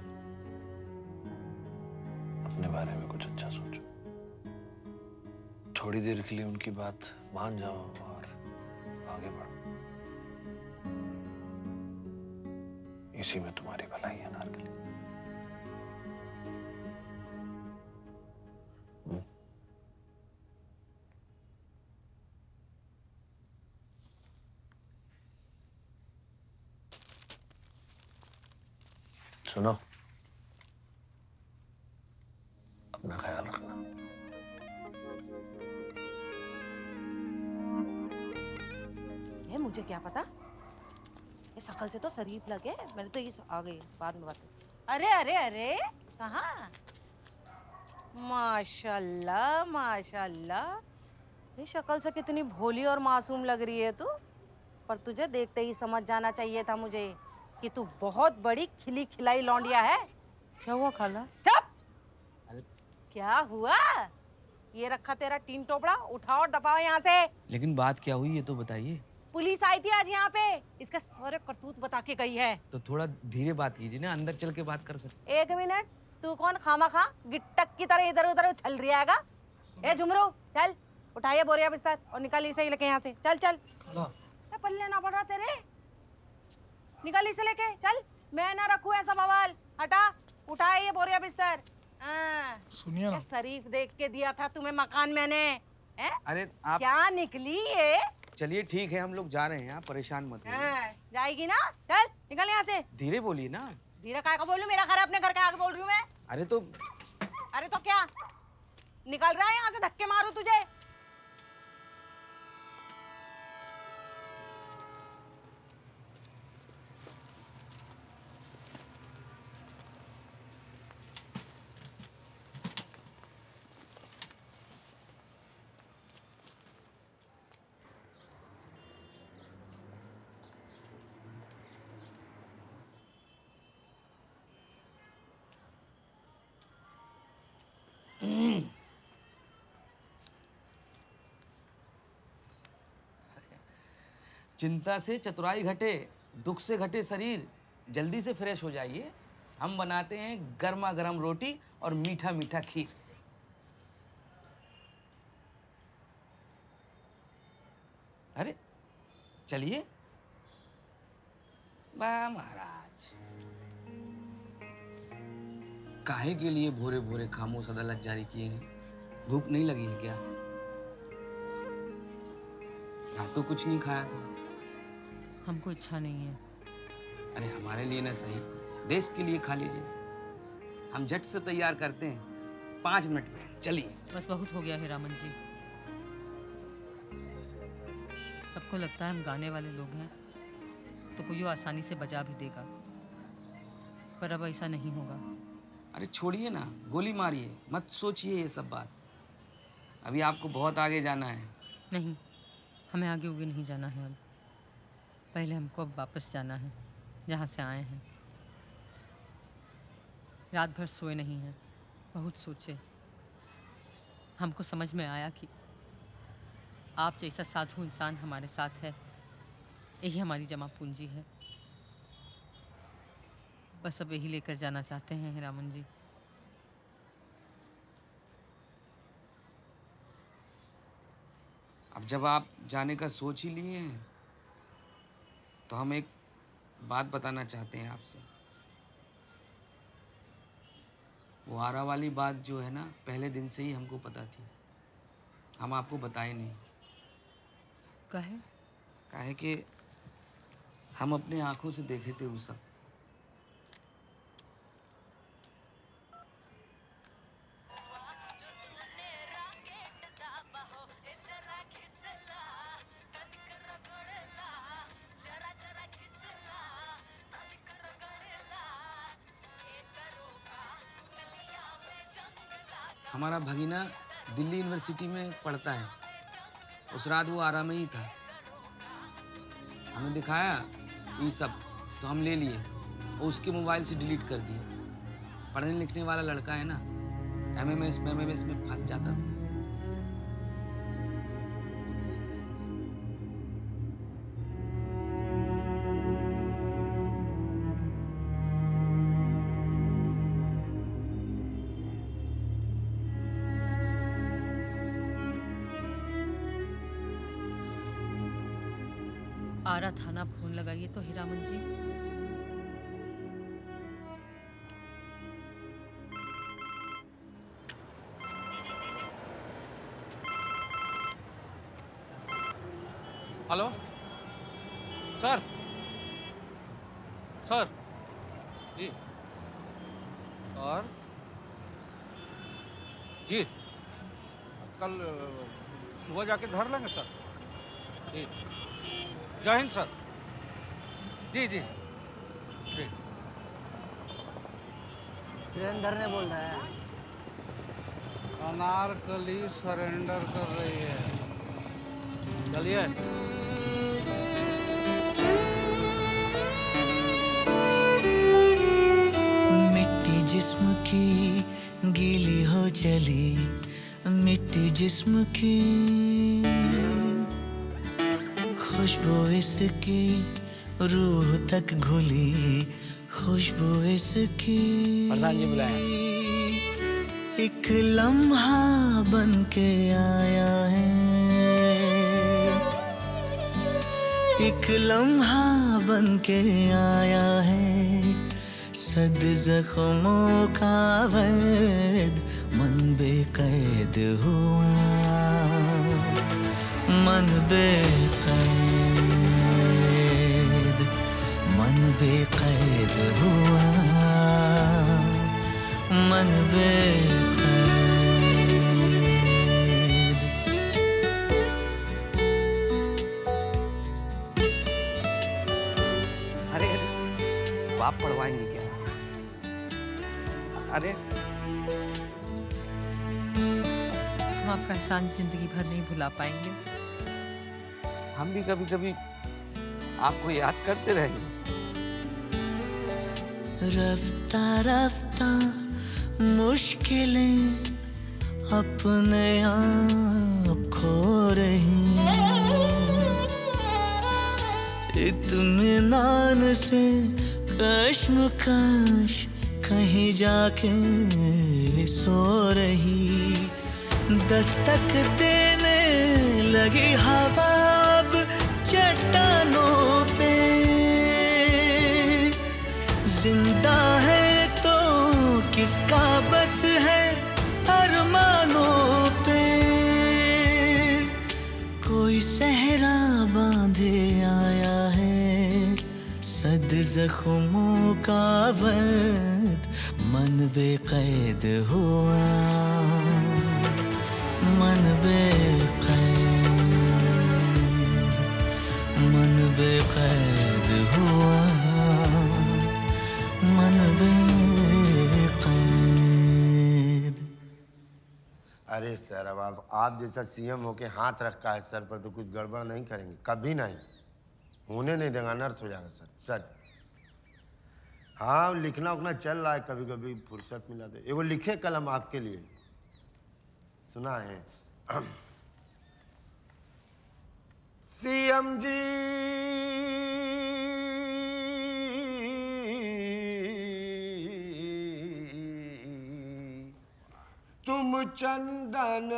अपने बारे में कुछ अच्छा सोचो। थोड़ी देर के लिए उनकी बात मान जाओ और आगे बढ़ो। इसी में तुम्हारी भलाई है नारकली। सुनो, अपना ख्याल रखना। ये मुझे क्या पता, ये शकल से तो शरीफ लगे। मैंने तो ये आ गई, बाद में बात। अरे अरे अरे, कहाँ? माशाल्लाह माशाल्लाह, ये शक्ल से कितनी भोली और मासूम लग रही है तू। पर तुझे देखते ही समझ जाना चाहिए था मुझे कि तू बहुत बड़ी खिली खिलाई लौंडिया है। क्या हुआ खाला? चुप! क्या हुआ? ये रखा तेरा टीन टोपड़ा, उठाओ और दबाओ यहाँ से। लेकिन बात क्या हुई ये तो बताइए। पुलिस आई थी आज यहाँ पे, इसका सारे करतूत बता के गई है। तो थोड़ा धीरे बात कीजिए ना, अंदर चल के बात कर सकते। एक मिनट, तू कौन खामा खा गिट्टक की तरह इधर उधर उछल रही है? ए झुमरू, चल उठाइए बोरिया बिस्तर और निकाल इसे लेके यहाँ से। चल चल। पल्ले ना पड़ रहा तेरे, निकाल इसे लेके चल। मैं ना रखूं ऐसा बवाल, हटा। उठाए ये बोरिया बिस्तर। सुनिए ना, शरीफ देख के दिया था तुम्हें मकान मैंने। अरे आप क्या निकली ये? चलिए ठीक है, हम लोग जा रहे हैं, आप परेशान मत होइए। जाएगी ना? चल निकल यहाँ से। धीरे बोलिए ना। धीरे काय का बोलूं? मेरा घर है, अपने घर के आगे बोल रही हूँ मैं। अरे तो क्या निकल रहा है यहाँ से? धक्के मारूं तुझे? चिंता से चतुराई घटे, दुख से घटे शरीर। जल्दी से फ्रेश हो जाइए, हम बनाते हैं गर्मा गर्म रोटी और मीठा मीठा खीर। अरे चलिए। वाह महाराज, काहे के लिए भोरे भोरे खामोश अदालत जारी किए हैं? भूख नहीं लगी है क्या? रात तो कुछ नहीं खाया था। हमको इच्छा नहीं है। अरे हमारे लिए ना सही, देश के लिए खा लीजिए। हम झट से तैयार करते हैं, 5 मिनट में। चलिए। बस बहुत हो गया है रामन जी। सबको लगता है हम गाने वाले लोग हैं तो कोई आसानी से बजा भी देगा, पर अब ऐसा नहीं होगा। अरे छोड़िए ना, गोली मारिए, मत सोचिए ये सब बात। अभी आपको बहुत आगे जाना है। नहीं, हमें आगे उगे नहीं जाना है अब। पहले हमको अब वापस जाना है जहाँ से आए हैं। रात भर सोए नहीं हैं, बहुत सोचे। हमको समझ में आया कि आप जैसा साधु इंसान हमारे साथ है, यही हमारी जमा पूंजी है। बस अब यही लेकर जाना चाहते हैं हीरामन जी। अब जब आप जाने का सोच ही लिए हैं तो हम एक बात बताना चाहते हैं आपसे। वो आरा वाली बात जो है ना, पहले दिन से ही हमको पता थी, हम आपको बताए नहीं। काहे कि हम अपने आंखों से देखे थे वो सब। हमारा भगीना दिल्ली यूनिवर्सिटी में पढ़ता है। उस रात वो आरा में ही था। हमें दिखाया ये सब तो हम ले लिए और उसके मोबाइल से डिलीट कर दिए। पढ़ने लिखने वाला लड़का है ना, एमएमएस में फंस जाता था। आरा थाना फोन लगाइए तो Hiraman ji. Hello sir, sir जी, सर जी, कल सुबह जाके धर लेंगे सर। जी, जय हिंद सर। जी जी जी। ट्रेन धरने बोल रहा है। अनारकली सरेंडर कर रही है। चलिए। मिट्टी जिस्म की गीली हो चली, मिट्टी जिस्म की खुशबू इसकी रूह तक घुली, खुशबू इसकी। प्रधान जी बुलाया। एक लम्हा बन के आया है, एक लम्हा बन के आया है, सद जख्मों का वैद मन बेकैद हुआ, मन बेकैद, मन बेकैद हुआ, मन बेकैद। अरे आप पढ़वाएंगे क्या? अरे हम आपका एहसान जिंदगी भर नहीं भुला पाएंगे। हम भी कभी कभी आपको याद करते रहेंगे। रफ्ता रफ्ता मुश्किलें अपने आप खो रही, इत्मीनान से कश्मकश कहीं जाके सो रही, दस्तक देने लगी हवा अब चट्टानों पे, जिंदा है तो किसका बस है अरमानों पे, कोई सहरा बांधे आया है, सद जख्मों का वैद मन बेकैद हुआ, मन बेकैद, मन बेकैद हुआ, मन बेकैद। अरे सर, अब आप जैसा सीएम होके हाथ रखा है सर पर तो कुछ गड़बड़ नहीं करेंगे, कभी नहीं होने नहीं देगा, अनर्थ हो जाएगा सर। सर हाँ, लिखना उखना चल रहा है, कभी कभी फुर्सत मिला तो एगो लिखे कलम आपके लिए सुना है। सीएम जी तुम चंदन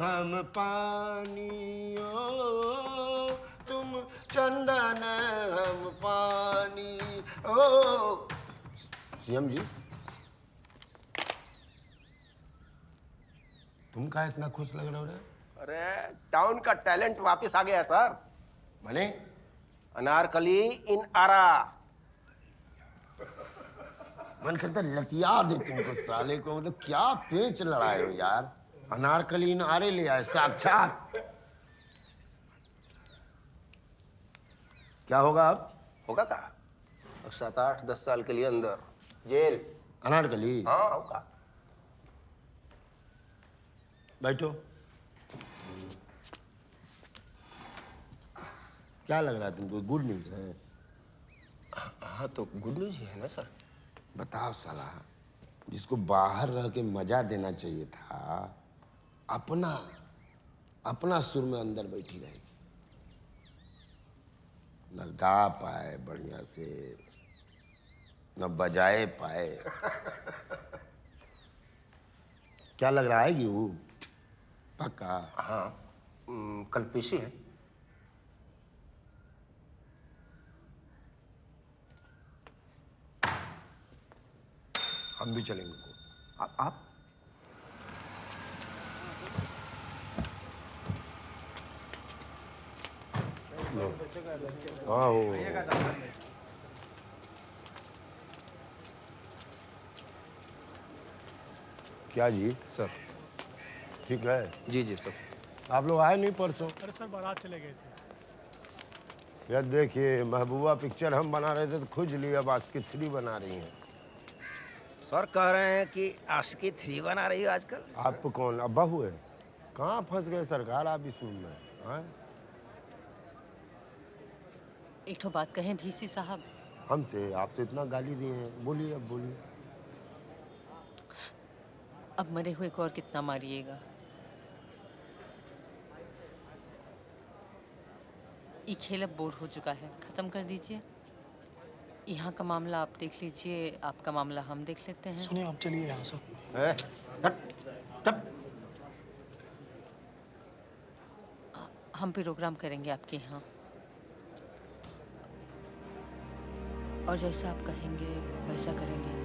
हम पानी, ओ तुम चंदन हम पानी। ओ सीएम जी, तुम का इतना खुश लग रहे हो रे? अरे टाउन का टैलेंट वापस आ गया सर। माने अनारकली इन आरा। मन करता लतिया दे तुमको साले को, मतलब क्या पेच लड़ाए हो यार। अनारकली इन आरे ले आए साक्षात। क्या होगा अब? होगा का? अब 7-8-10 साल के लिए अंदर जेल। अनारकली? हाँ होगा। बैठो। क्या लग रहा है तुमको, गुड न्यूज है? हाँ तो गुड न्यूज ही है ना सर। बताओ साला, जिसको बाहर रह के मजा देना चाहिए था, अपना सुर में अंदर बैठी रहेगी, न गा पाए बढ़िया से, न बजाए पाए। क्या लग रहा है कि वो पक्का? हाँ कल पेशी है। हम भी चलेंगे। आप हाँ वो क्या जी? सर ठीक है जी जी सर। आप लोग आए नहीं परसों? अरे सर बारात चले गए थे। यार देखिए, महबूबा पिक्चर हम बना रहे थे तो खुजली, अब आशिकी 3 बना रही हैं। सर कह रहे हैं कि आशिकी 3 बना रही हो आजकल। आपको कौन अब्बा हुए? कहाँ फंस गए सरकार आप इस में? हाँ? एक तो बात कहें भीसी साहब, हमसे आप तो इतना गाली दिए हैं, बोलिए अब बोलिए। अब मरे हुए को और कितना मारिएगा? ये खेल अब बोर हो चुका है, खत्म कर दीजिए। यहाँ का मामला आप देख लीजिए, आपका मामला हम देख लेते हैं। सुनिए आप चलिए यहाँ से। हम प्रोग्राम करेंगे आपके यहाँ, और जैसा आप कहेंगे वैसा करेंगे।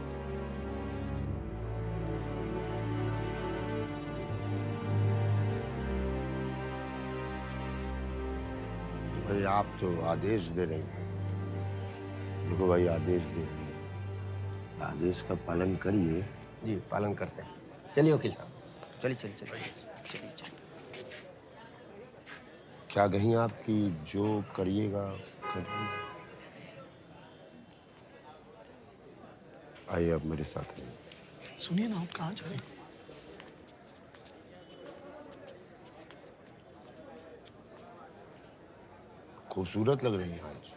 भाई आप तो आदेश दे रहे हैं। देखो भाई, आदेश दे रहे हैं, आदेश का पालन करिए। जी पालन करते हैं। चलिए वकील साहब, चलिए चलिए चलिए चलिए। क्या कहीं आपकी जो करिएगा करिए। आइए अब मेरे साथ आइए। सुनिए ना, आप कहाँ जा रहे हैं? खूबसूरत लग रही है आज,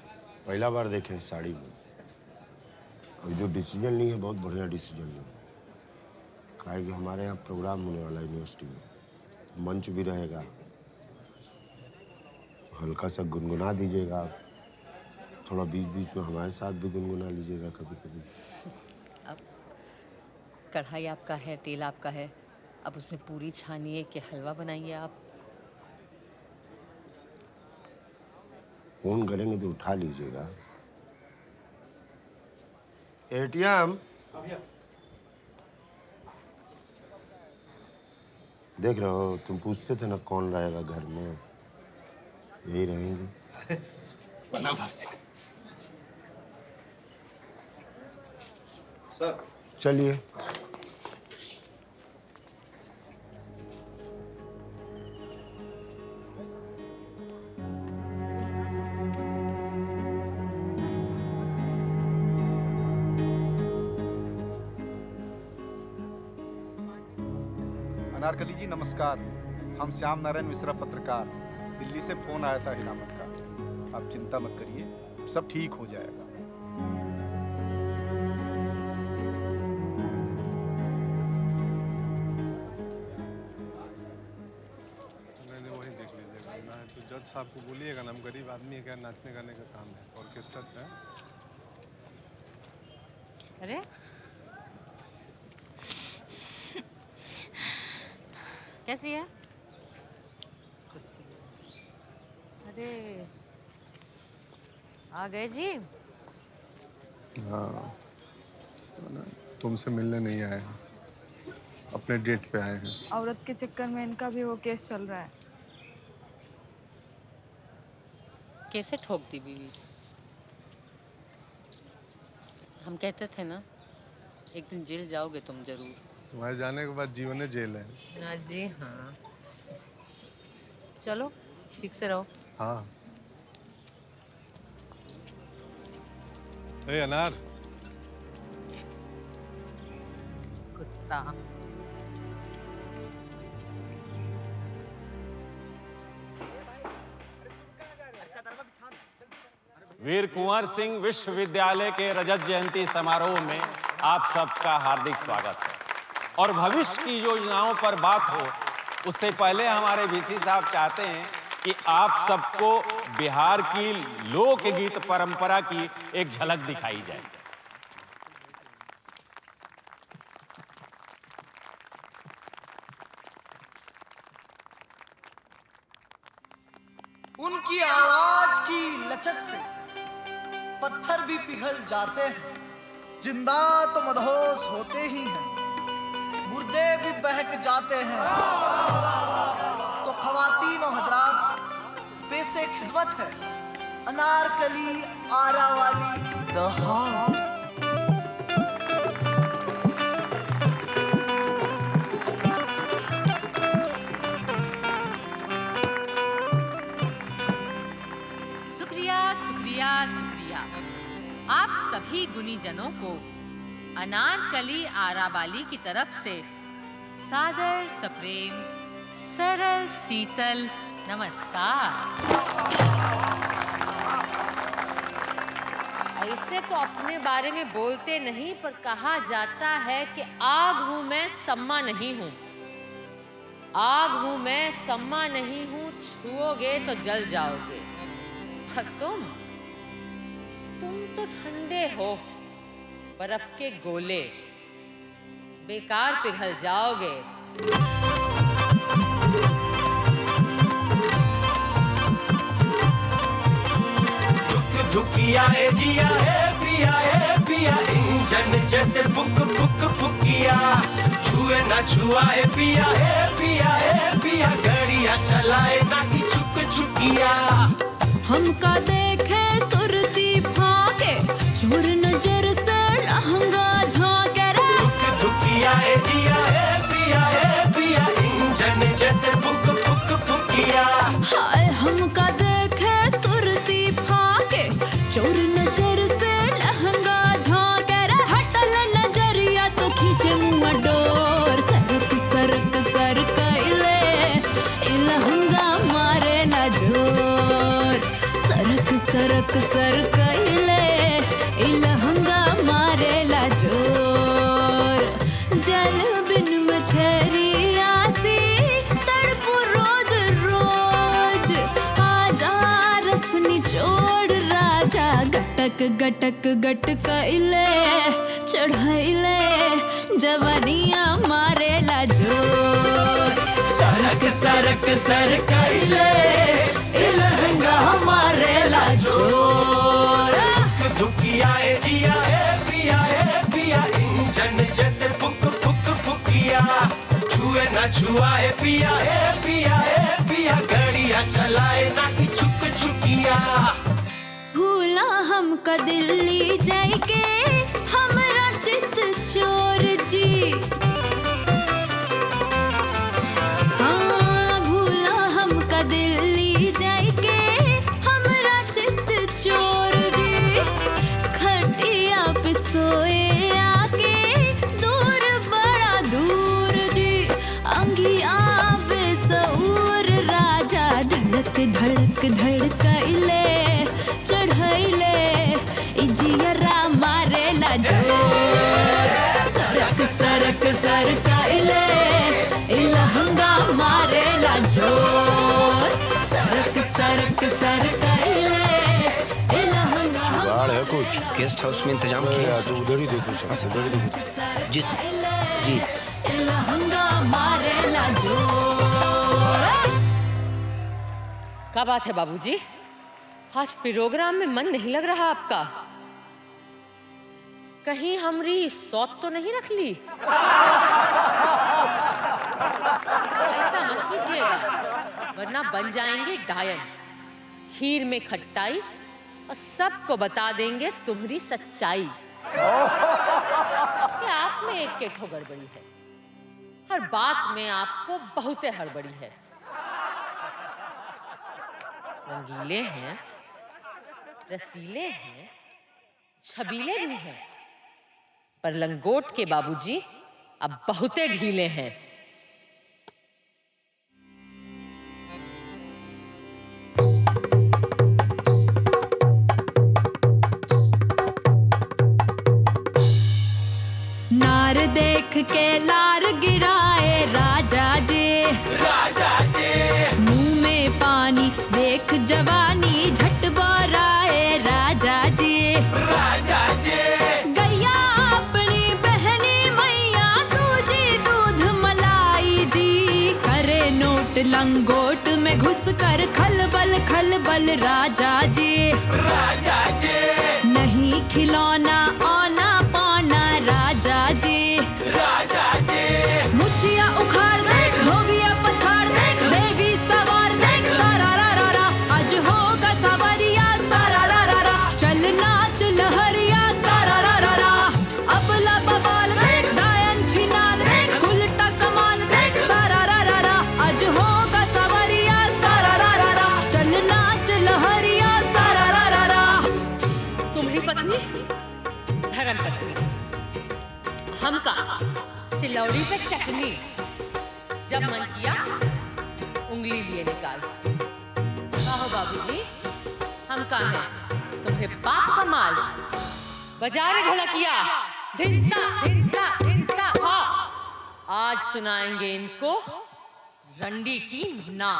पहला बार देखे हैं साड़ी में। और जो डिसीजन ली है बहुत बढ़िया डिसीजन ली। कहा है कि हमारे यहाँ प्रोग्राम होने वाला है यूनिवर्सिटी में, मंच भी रहेगा, हल्का सा गुनगुना दीजिएगा आप, थोड़ा बीच बीच में हमारे साथ भी गुनगुना लीजिएगा कभी कभी। अब कढ़ाई आपका है, तेल आपका है, अब उसमें पूरी छानिए कि हलवा बनाइए आप। फोन करेंगे तो उठा लीजिएगा। एटीएम देख रहे हो, तुम पूछते थे ना कौन रहेगा घर में, यही रहेंगे। सर चलिए। अनारकली जी नमस्कार। हम श्याम नारायण मिश्रा पत्रकार, दिल्ली से फोन आया था हिलामत का। आप चिंता मत करिए, सब ठीक हो जाएगा। मैंने वही देख लीजिएगा ना, तो जज साहब को बोलिएगा ना, हम गरीब आदमी है, क्या नाचने गाने का काम है, ऑर्केस्ट्रा है। अरे कैसी है? अरे आ गए जी। हाँ, तुमसे मिलने नहीं आए हैं, अपने डेट पे आए हैं। औरत के चक्कर में इनका भी वो केस चल रहा है। कैसे ठोक दी बीवी? हम कहते थे ना, एक दिन जेल जाओगे तुम जरूर। तुम्हारे जाने के बाद जीवन जेल है ना जी। हाँ चलो ठीक से रहो। हाँ। ए अनार, कुत्ता। वीर कुंवर सिंह विश्वविद्यालय के रजत जयंती समारोह में आप सबका हार्दिक स्वागत है। और भविष्य की योजनाओं पर बात हो उससे पहले हमारे वीसी साहब चाहते हैं कि आप सबको बिहार की लोकगीत परंपरा की एक झलक दिखाई जाए। उनकी आवाज की लचक से पत्थर भी पिघल जाते हैं, जिंदा तो मदहोश होते ही हैं, मुर्दे भी बहक जाते हैं। तो ख्वातीन और हजरात, पेशे खिदमत है अनारकली आरा वाली द हार्ट। शुक्रिया शुक्रिया शुक्रिया आप सभी गुणीजनों को अनारकली आरावाली की तरफ से सादर सप्रेम सरल शीतल नमस्कार। ऐसे तो अपने बारे में बोलते नहीं, पर कहा जाता है कि आग हूं मैं सम्मा नहीं हूं। आग हूं मैं सम्मा नहीं हूं, छुओगे तो जल जाओगे। तुम तो ठंडे हो, बर्फ के गोले, बेकार पिघल जाओगे। धुकिया है जिया है पिया इंजन जैसे बुक बुक बुकिया छुए ना छुआ है पिया गाड़ियां चलाए ना कि छुक छुकिया। हमका देखे सुरती फाके, चोर नजर से लहंगा झाके रे। धुकिया है जिया है पिया इंजन जैसे बुक बुक बुकिया। हाय हमका देखे सुरती फाके, चोर नजर से लहंगा झाके रे। हटल नजरिया तो खींचे मुँह डोर, सरक सरक सरक इले लहंगा मारे ला जोर। सरक सरक सरक इले लहंगा मारे ला जोर। जल बिन मछरिया सी तड़पू रोज रोज, आजा रस निचोड़ राजा। गटक गटक गटक इले चढ़ाइले जवानिया मारे ला जोर। सरक सरक सरक इले लहंगा मारे ला जोर। धुकिया है जिया है पिया इंजन जैसे बुक बुक बुकिया छुए ना छुआ है पिया गाड़ियां चलाए ना कि छुक छुकिया। भूला हमका दिल्ली जाके हमरा चित चोर जी। हाँ भूला हमका दिल्ली जाके हमरा चित चोर जी। खटिया पे सोए आके दूर बड़ा दूर जी, अंगी कइले चढ़ैले इजियरा मारेला जोर सरक सरक सरकइले इलहंगा मारेला जोर सरक सरक सरकइले इलहंगा बाढ़ है कुछ गेस्ट हाउस में इंतजाम किया सर। उधर ही देखो सर, उधर ही देखो। जी सर जी। इलहंगा मारेला जोर। क्या बात है बाबूजी, आज प्रोग्राम में मन नहीं लग रहा आपका? कहीं हमरी सौत तो नहीं रख ली? ऐसा मत कीजिएगा वरना बन जाएंगे गायन। खीर में खट्टाई और सबको बता देंगे तुम्हारी सच्चाई कि आप में एक के ठो गड़बड़ी है। हर बात में आपको बहुते हड़बड़ी है। रंगीले हैं, रसीले हैं, छबीले भी हैं, पर लंगोट के बाबूजी अब बहुते ढीले हैं। नार देख के लार गिराए राजा जी, राजा जी मुंह में पानी देख जवानी झट बोराए राजा जी, राजा जी गैया अपनी बहनी मैया दूजी दूध मलाई जी, करे नोट लंगोट में घुस कर खलबल खलबल राजा जी, राजा जी नहीं खिलौना आना पाना राजा जी, राजा जी मुछिया उखाड़ देख धोबिया पछाड़ देख देवी सवार देख सारा रा रा रा आज होगा सवरिया सारा रा रा रा चल नाच लहरिया सारा रा रा रा अबला बबाल देख दायन छिनाल देख उल्टा कमाल देख सारा रा रा रा आज होगा सवरिया सारा रा रा रा चल नाच लहरिया सारा रा रा रा। तुम्हारी पत्नी धर्म पत्नी हमका सिलौड़ी पे चटनी, जब मन किया उंगली लिए निकाल। कहो बाबूजी हम का है तुम्हें बाप का माल, बाजार ढलकिया धिनता धिनता धिनता था। आज सुनाएंगे इनको रंडी की ना।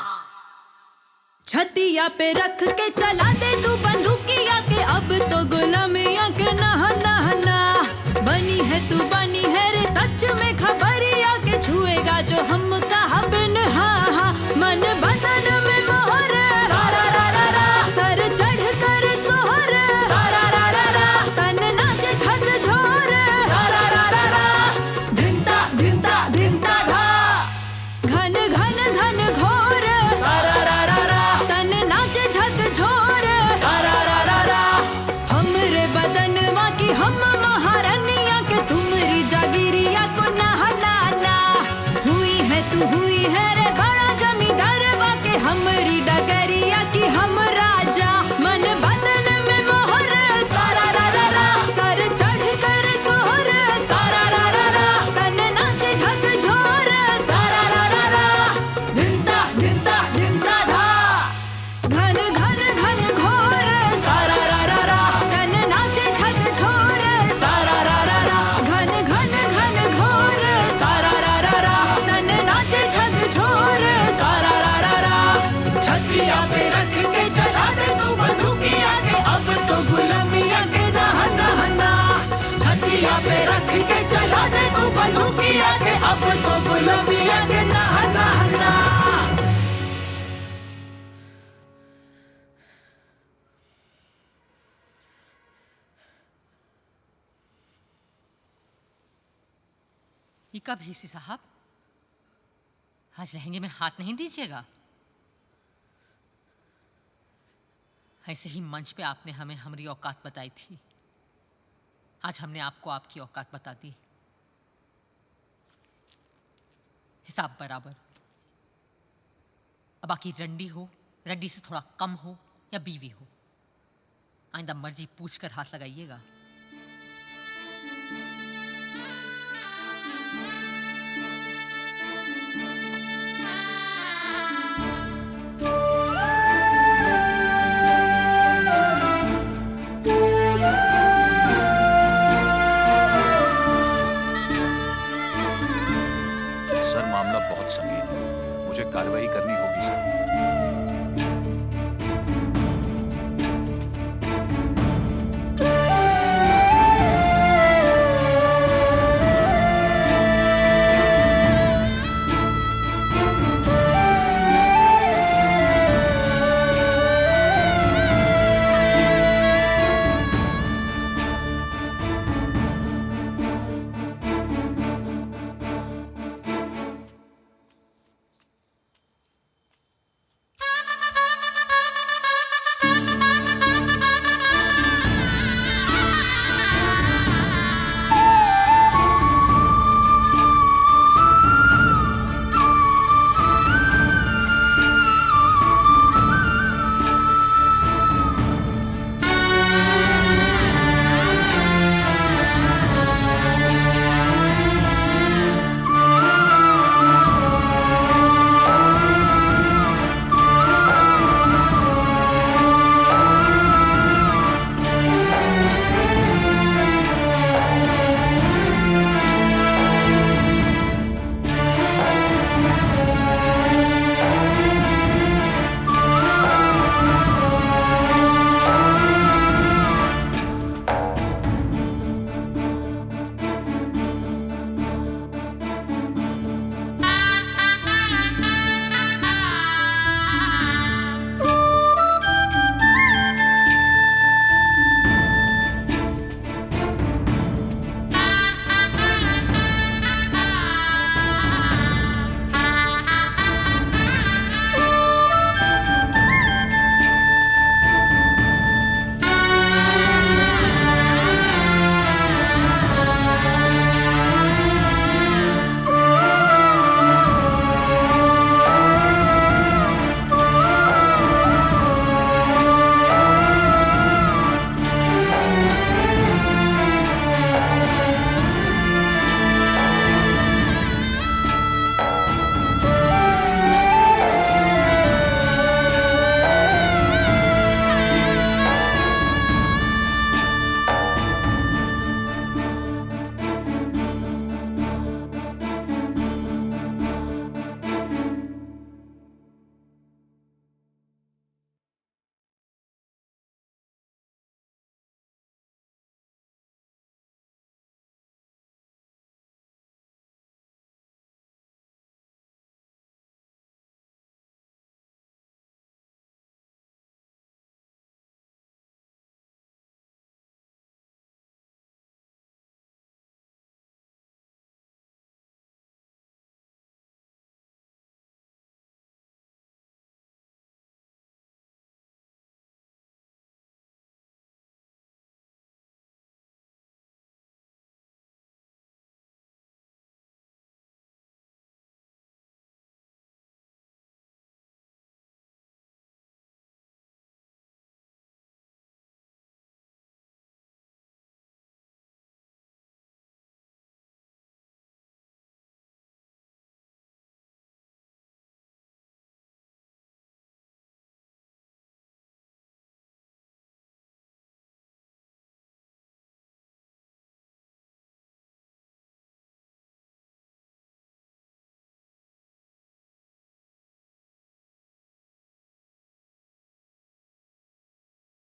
छतिया पे रख के चला दे तू बंदूकिया के अब तो गुलामिया के नहा नहा बनी है तू बनी है रे सच में खबरिया के छुएगा जो हम कहा बिन हाँ हाँ मन बदन में मोहर सारा रा रा रा सर चढ़ कर सोहर सारा रा रा रा तन नाच झक झोर सारा रा रा रा धिनता धिनता धिनता धा घन घन घन घोर सारा रा रा रा तन नाच झक झोर सारा रा रा रा हमरे बदनवा की हम महारानिया के तुमरी जागीरिया को नहला ना हुई है तू हुई है रे बड़ा जमींदार के हमरी डगरिया की हम राजा मन बदन में मोहर सारा रा रा रा सर चढ़ कर सोहर सारा रा रा रा तन नाच झक झोर सारा रा रा रा धिनता धिनता धिनता धा घन घन घन घोर सारा रा रा रा तन नाच झक झोर सारा रा रा रा घन घन घन घोर सारा रा रा रा तन नाच झक झोर सारा रा रा रा छतिया पे रख के चला दे तू बंदूकिया के अब तो गुलामिया के नहा नहा ना छतिया पे रख के चला दे तू बंदूकिया के अब तो गुलामिया के नहा नहा ना। ये कब है साहब? आज लहंगे में हाथ नहीं दीजिएगा। ऐसे ही मंच पे आपने हमें हमारी औकात बताई थी, आज हमने आपको आपकी औकात बता दी। हिसाब बराबर। अब बाकी रंडी हो, रंडी से थोड़ा कम हो या बीवी हो, आइंदा मर्जी पूछ कर हाथ लगाइएगा।